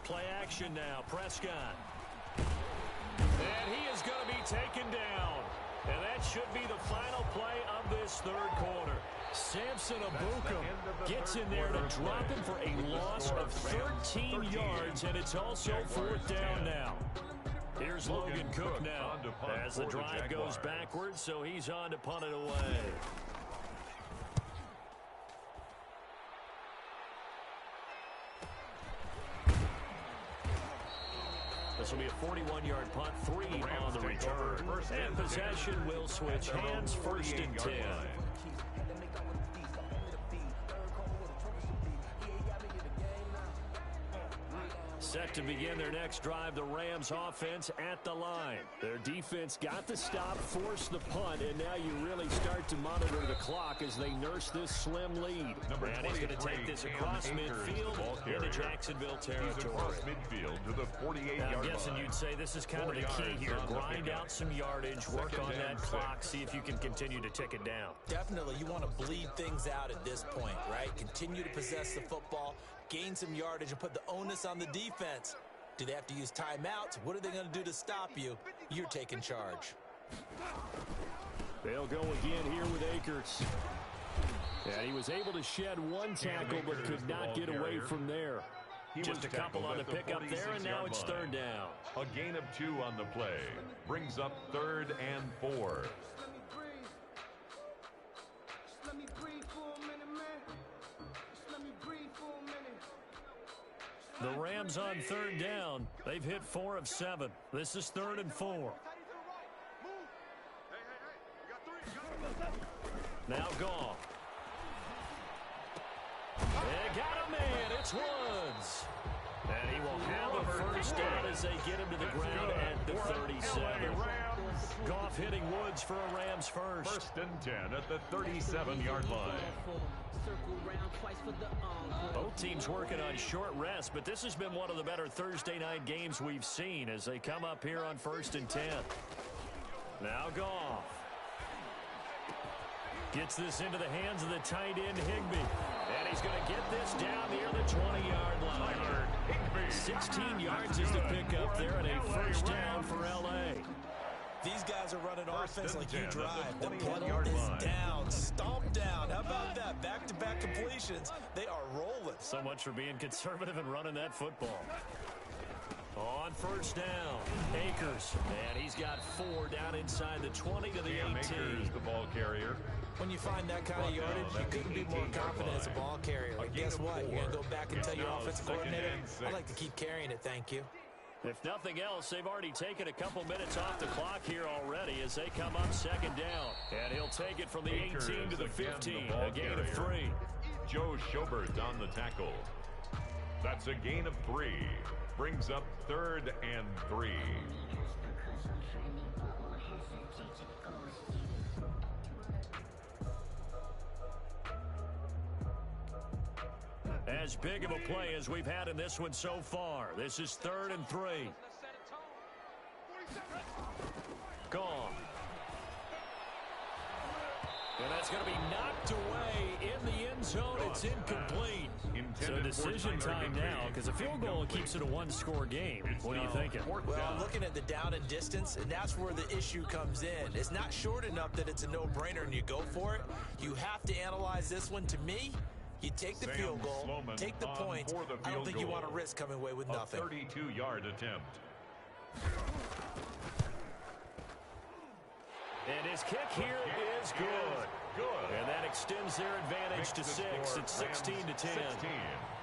Play action now, Prescott. And he is going to be taken down. And that should be the final play of this 3rd quarter. Samson Abukum gets in there to drop him for a loss of 13 yards, and it's also 4th down now. Here's Logan Cook now as the drive goes backwards, so he's on to punt it away. This will be a 41-yard punt, 3 on the return. And possession will switch hands, first and 10. Set to begin their next drive, the Rams offense at the line. Their defense got the stop, forced the punt, and now you really start to monitor the clock as they nurse this slim lead. And he's going to take this across midfield into Jacksonville territory. He's across midfield to the 48-yard line. I'm guessing you'd say this is kind of the key here. Grind out some yardage, work on that clock, see if you can continue to tick it down. Definitely, you want to bleed things out at this point, right? Continue to possess the football, gain some yardage, and put the onus on the defense. Do they have to use timeouts? What are they going to do to stop you? You're taking charge. They'll go again here with Akers. And he was able to shed one tackle but could not get away from there. Just a couple on the pickup there, and now it's third down. A gain of 2 on the play. Brings up 3rd and 4. Let me breathe for a minute, man. Let me breathe for a minute. The Rams on third down. They've hit 4 of 7. This is 3rd and 4. Now Goff. They got a man. It's Woods. And he will have a first down as they get him to the ground at the 37. Goff hitting Woods for a Rams first. 1st and 10 at the 37-yard line. Both teams working on short rest, but this has been one of the better Thursday night games we've seen as they come up here on 1st and 10. Now Goff. Gets this into the hands of the tight end, Higbee. And he's going to get this down near the 20-yard line. 16 yards is the pickup there, and a first down for L.A. These guys are running offense like you drive. The pedal is down, stomped down. How about that? Back-to-back completions. They are rolling. So much for being conservative and running that football. On first down, Akers. And he's got 4 down inside the 20 to the 18. Akers, the ball carrier. When you find that kind of yardage, you couldn't be more confident as a ball carrier. Like, guess what? You're going to go back and tell your offensive coordinator, I'd like to keep carrying it, thank you. If nothing else, they've already taken a couple minutes off the clock here already as they come up 2nd down. And he'll take it from the 18 to the 15, a gain of 3. Joe Schobert on the tackle. That's a gain of 3. Brings up 3rd and 3. As big of a play as we've had in this one so far. This is 3rd and 3. Gone. And that's going to be knocked away in the end zone. It's incomplete. So decision time now because a field goal keeps it a 1-score game. What are you thinking? Well, I'm looking at the down and distance, and that's where the issue comes in. It's not short enough that it's a no-brainer and you go for it. You have to analyze this one. To me, you take the field goal, take the points. I don't think you want to risk coming away with nothing. 32-yard attempt. And his kick here is good. And that extends their advantage to 6. It's 16 to 10.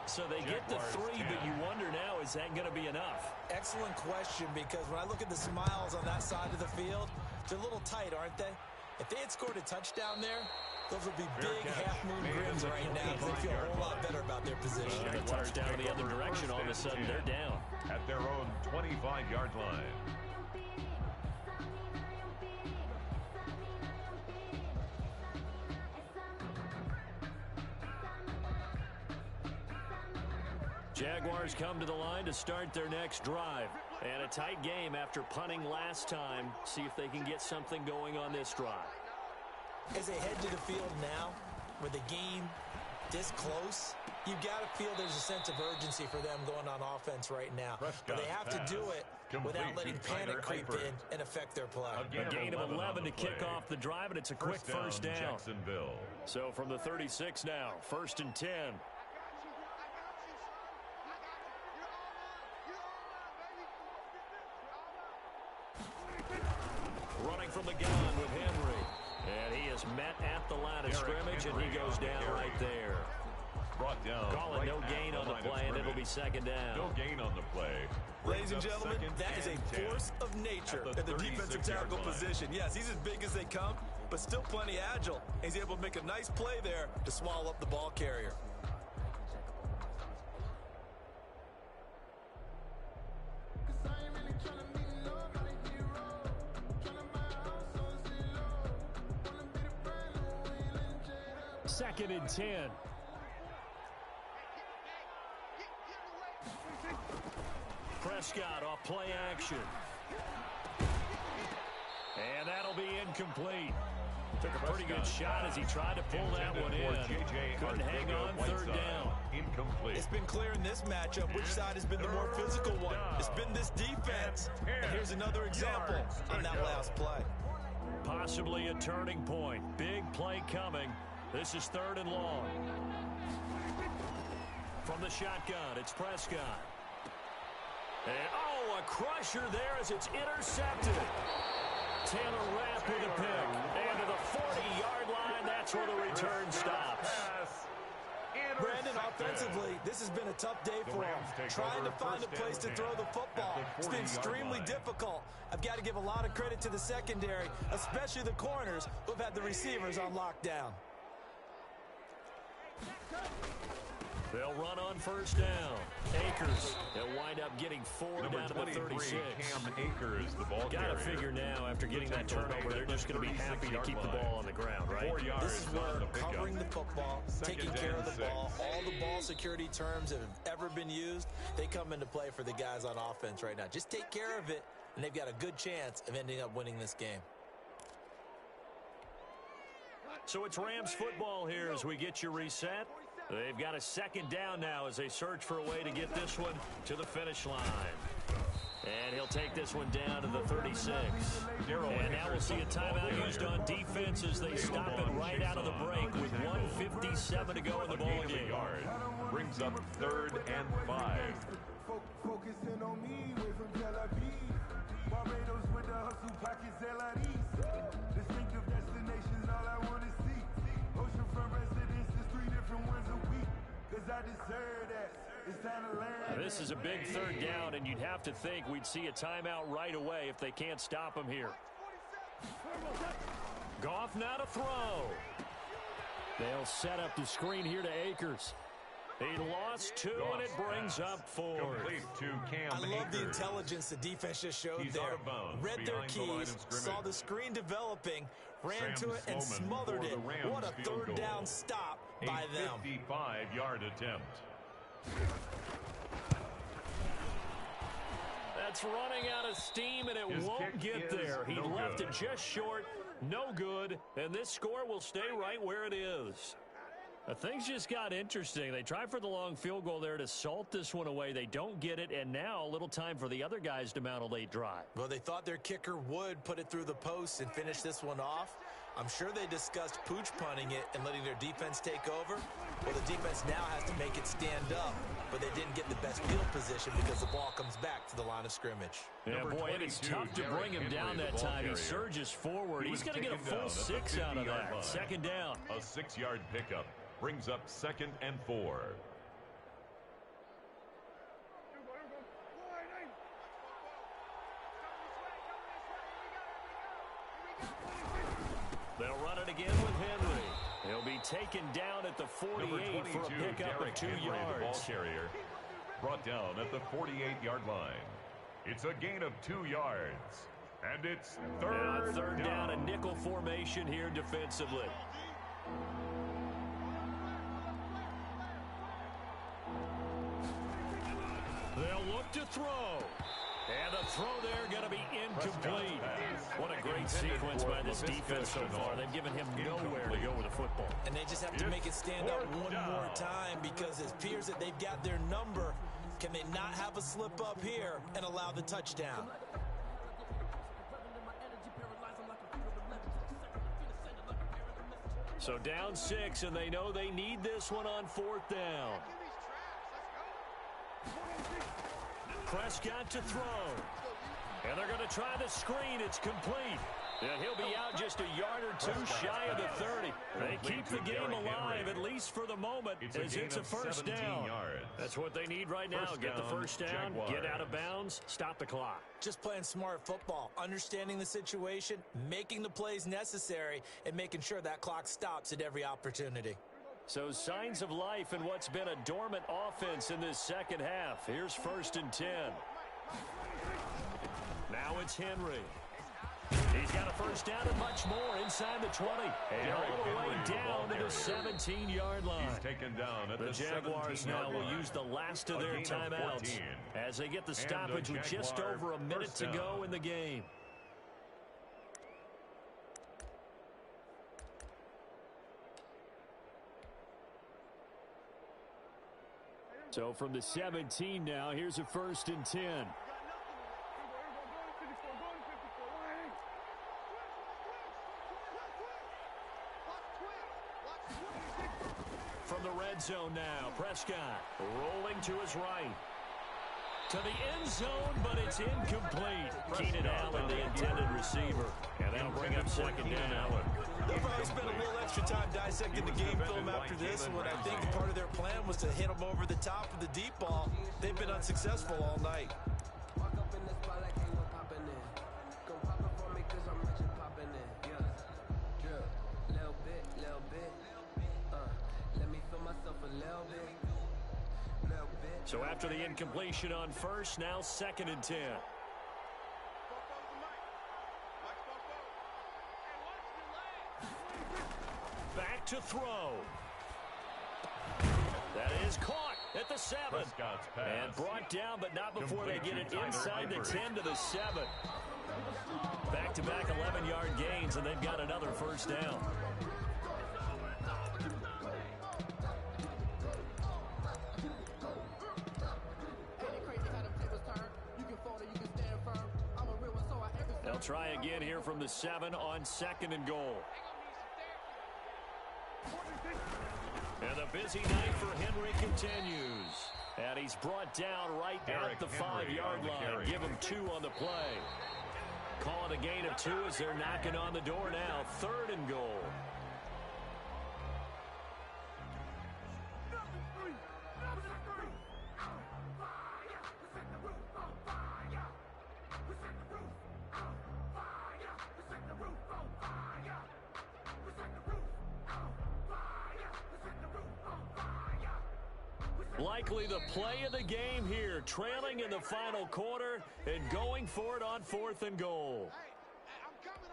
So they get the 3, but you wonder now, is that going to be enough? Excellent question, because when I look at the smiles on that side of the field, they're a little tight, aren't they? If they had scored a touchdown there, those would be big half-moon grins right now because they feel a whole lot better about their position. If they touchdown the other direction, all of a sudden they're down. At their own 25-yard line. Jaguars come to the line to start their next drive. And a tight game after punting last time. See if they can get something going on this drive. As they head to the field now, with the game this close, you've got to feel there's a sense of urgency for them going on offense right now. But they have to do it without letting panic creep in and affect their play. A gain of 11 to kick off the drive, and it's a quick first down. Jacksonville. So from the 36 now, 1st and 10. Running from the gun with Henry. And he is met at the line of scrimmage, and he goes down right there. Brought down. Call it no gain on the play, and it'll be second down. No gain on the play. Ladies and gentlemen, that is a force of nature at the defensive tackle position. Yes, he's as big as they come, but still plenty agile. He's able to make a nice play there to swallow up the ball carrier. Second and 10. Prescott off play action. And that'll be incomplete. Took a pretty good shot as he tried to pull that one in. Couldn't hang on third down. Incomplete. It's been clear in this matchup which side has been the more physical one. It's been this defense. And here's another example on that last play. Possibly a turning point. Big play coming. This is third and long. From the shotgun, it's Prescott. And, oh, a crusher there as it's intercepted. Taylor Rapp with a pick. And to the 40-yard line, that's where the return stops. Brandon, offensively, this has been a tough day for him. Trying to find a place to throw the football. It's been extremely difficult. I've got to give a lot of credit to the secondary, especially the corners who've had the receivers on lockdown. They'll run on first down. Akers, they'll wind up getting 4 down to the 36. Cam Akers, the ball carrier. Got to figure now, after getting that turnover, they're just going to be happy to keep the ball on the ground, right? This is where covering the football, taking care of the ball, all the ball security terms that have ever been used, they come into play for the guys on offense right now. Just take care of it, and they've got a good chance of ending up winning this game. So it's Rams football here as we get you reset. They've got a second down now as they search for a way to get this one to the finish line. And he'll take this one down to the 36. And now we'll see a timeout used on defense as they stop it right out of the break with 1:57 to go in the ball game. Brings up 3rd and 5. Focusing on me, way from Tel Aviv. Barbados with the hustle pockets, LIDs. Distinctive destinations, all I want to see. Oceanfront residences, 3 different ones a week. Cause I deserve that. It's time to learn. This is a big third down, and you'd have to think we'd see a timeout right away if they can't stop him here. Goff now to throw. They'll set up the screen here to Akers. He lost 2, and it brings up 4. Complete to Cam I love Akers. the intelligence the defense just showed there. Read their keys, saw the screen developing, ran to it, and smothered it. What a third down stop by them. 55-yard attempt. That's running out of steam, and it won't get there. He left it just short, no good, and this score will stay right where it is. Things just got interesting. They try for the long field goal there to salt this one away. They don't get it, and now a little time for the other guys to mount a late drive. Well, they thought their kicker would put it through the post and finish this one off. I'm sure they discussed pooch punting it and letting their defense take over. Well, the defense now has to make it stand up, but they didn't get the best field position because the ball comes back to the line of scrimmage. Yeah, boy, it is tough to bring him down that time. He surges forward. He's going to get a full 6 out of that. Second down. A 6-yard pickup brings up 2nd and 4. They'll run it again with Henry. He'll be taken down at the 48 for a pickup of 2 Henry, yards. the ball carrier, brought down at the 48-yard line. It's a gain of 2 yards. And it's third down, a nickel formation here defensively. They'll look to throw. And the throw there going to be incomplete. What a great sequence by this defense so far. They've given him nowhere to go with the football. And they just have to make it stand up one more time because it appears that they've got their number. Can they not have a slip up here and allow the touchdown? So down 6, and they know they need this one on 4th down. Prescott to throw. And they're going to try the screen. It's complete. And he'll be out just a yard or two shy of the 30. They keep the game alive, at least for the moment, as it's a first down. That's what they need right now. Get the first down, get out of bounds, stop the clock. Just playing smart football, understanding the situation, making the plays necessary, and making sure that clock stops at every opportunity. So signs of life in what's been a dormant offense in this second half. Here's 1st and 10. Now it's Henry. He's got a first down and much more inside the 20. And all the way down to the 17-yard line. He's taken down at the Jaguars now will use the last of their timeouts as they get the stoppage with just over a minute to go in the game. So from the 17 now, here's a 1st and 10. From the red zone now, Prescott rolling to his right. To the end zone, but it's incomplete. Keenan Allen, the intended receiver. And that'll bring up 2nd down. They'll probably spend a little extra time dissecting the game film after this one. I think part of their plan was to hit them over the top of the deep ball. They've been unsuccessful all night. Walk up in the spot like ain't no popping in. Come pop it for me cause I'm rich and popping in. Yeah. Drip. Little bit. Let me feel myself a little bit. So after the incompletion on 1st, now 2nd and 10. Back to throw. That is caught at the 7. And brought down, but not before they get it inside the 10 to the 7. Back-to-back 11-yard gains, and they've got another first down. They'll try again here from the 7 on 2nd and goal. And the busy night for Henry continues. And he's brought down right at the 5-yard line. Give him 2 on the play. Call it a gain of 2 as they're knocking on the door now. 3rd and goal. Likely the play of the game here, trailing in the final quarter and going for it on 4th and goal. Hey, I'm coming.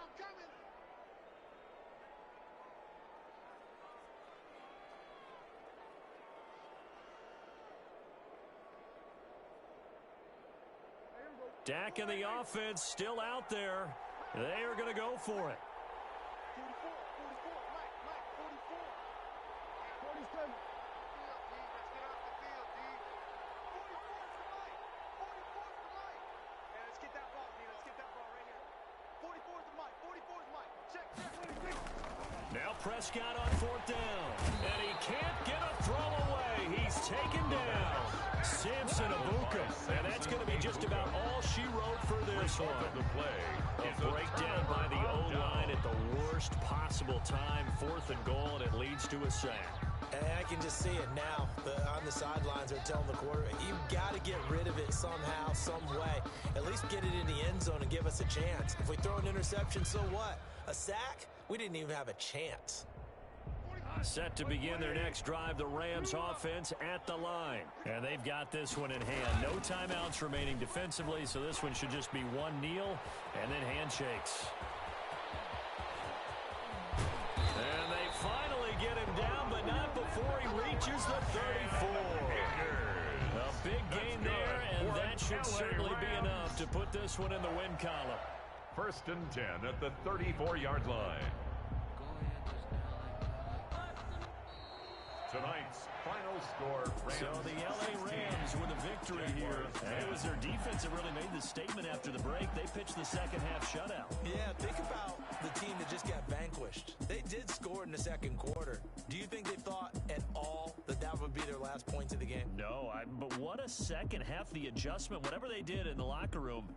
Dak and the offense still out there. They are going to go for it. 44, Mike, 44. 40's coming. Now Prescott on 4th down. And he can't get a throw away. He's taken down. Samson Abuka. And that's going to be just about all she wrote for this one. A breakdown by the O-line at the worst possible time. 4th and goal, and it leads to a sack. And I can just see it now. On the sidelines, they're telling the quarterback, you've got to get rid of it somehow, some way. At least get it in the end zone and give us a chance. If we throw an interception, so what? A sack? We didn't even have a chance. Set to begin their next drive, the Rams offense at the line. And they've got this one in hand. No timeouts remaining defensively, so this one should just be one kneel and then handshakes. And they finally get him down, but not before he reaches the 34. A big gain there, and that should certainly be enough to put this one in the win column. 1st and 10 at the 34-yard line. Tonight's final score, Rams. So the L.A. Rams with a victory here. And it was their defense that really made the statement after the break. They pitched the second half shutout. Yeah, think about the team that just got vanquished. They did score in the second quarter. Do you think they thought at all that that would be their last points of the game? No, but what a second half, the adjustment, whatever they did in the locker room,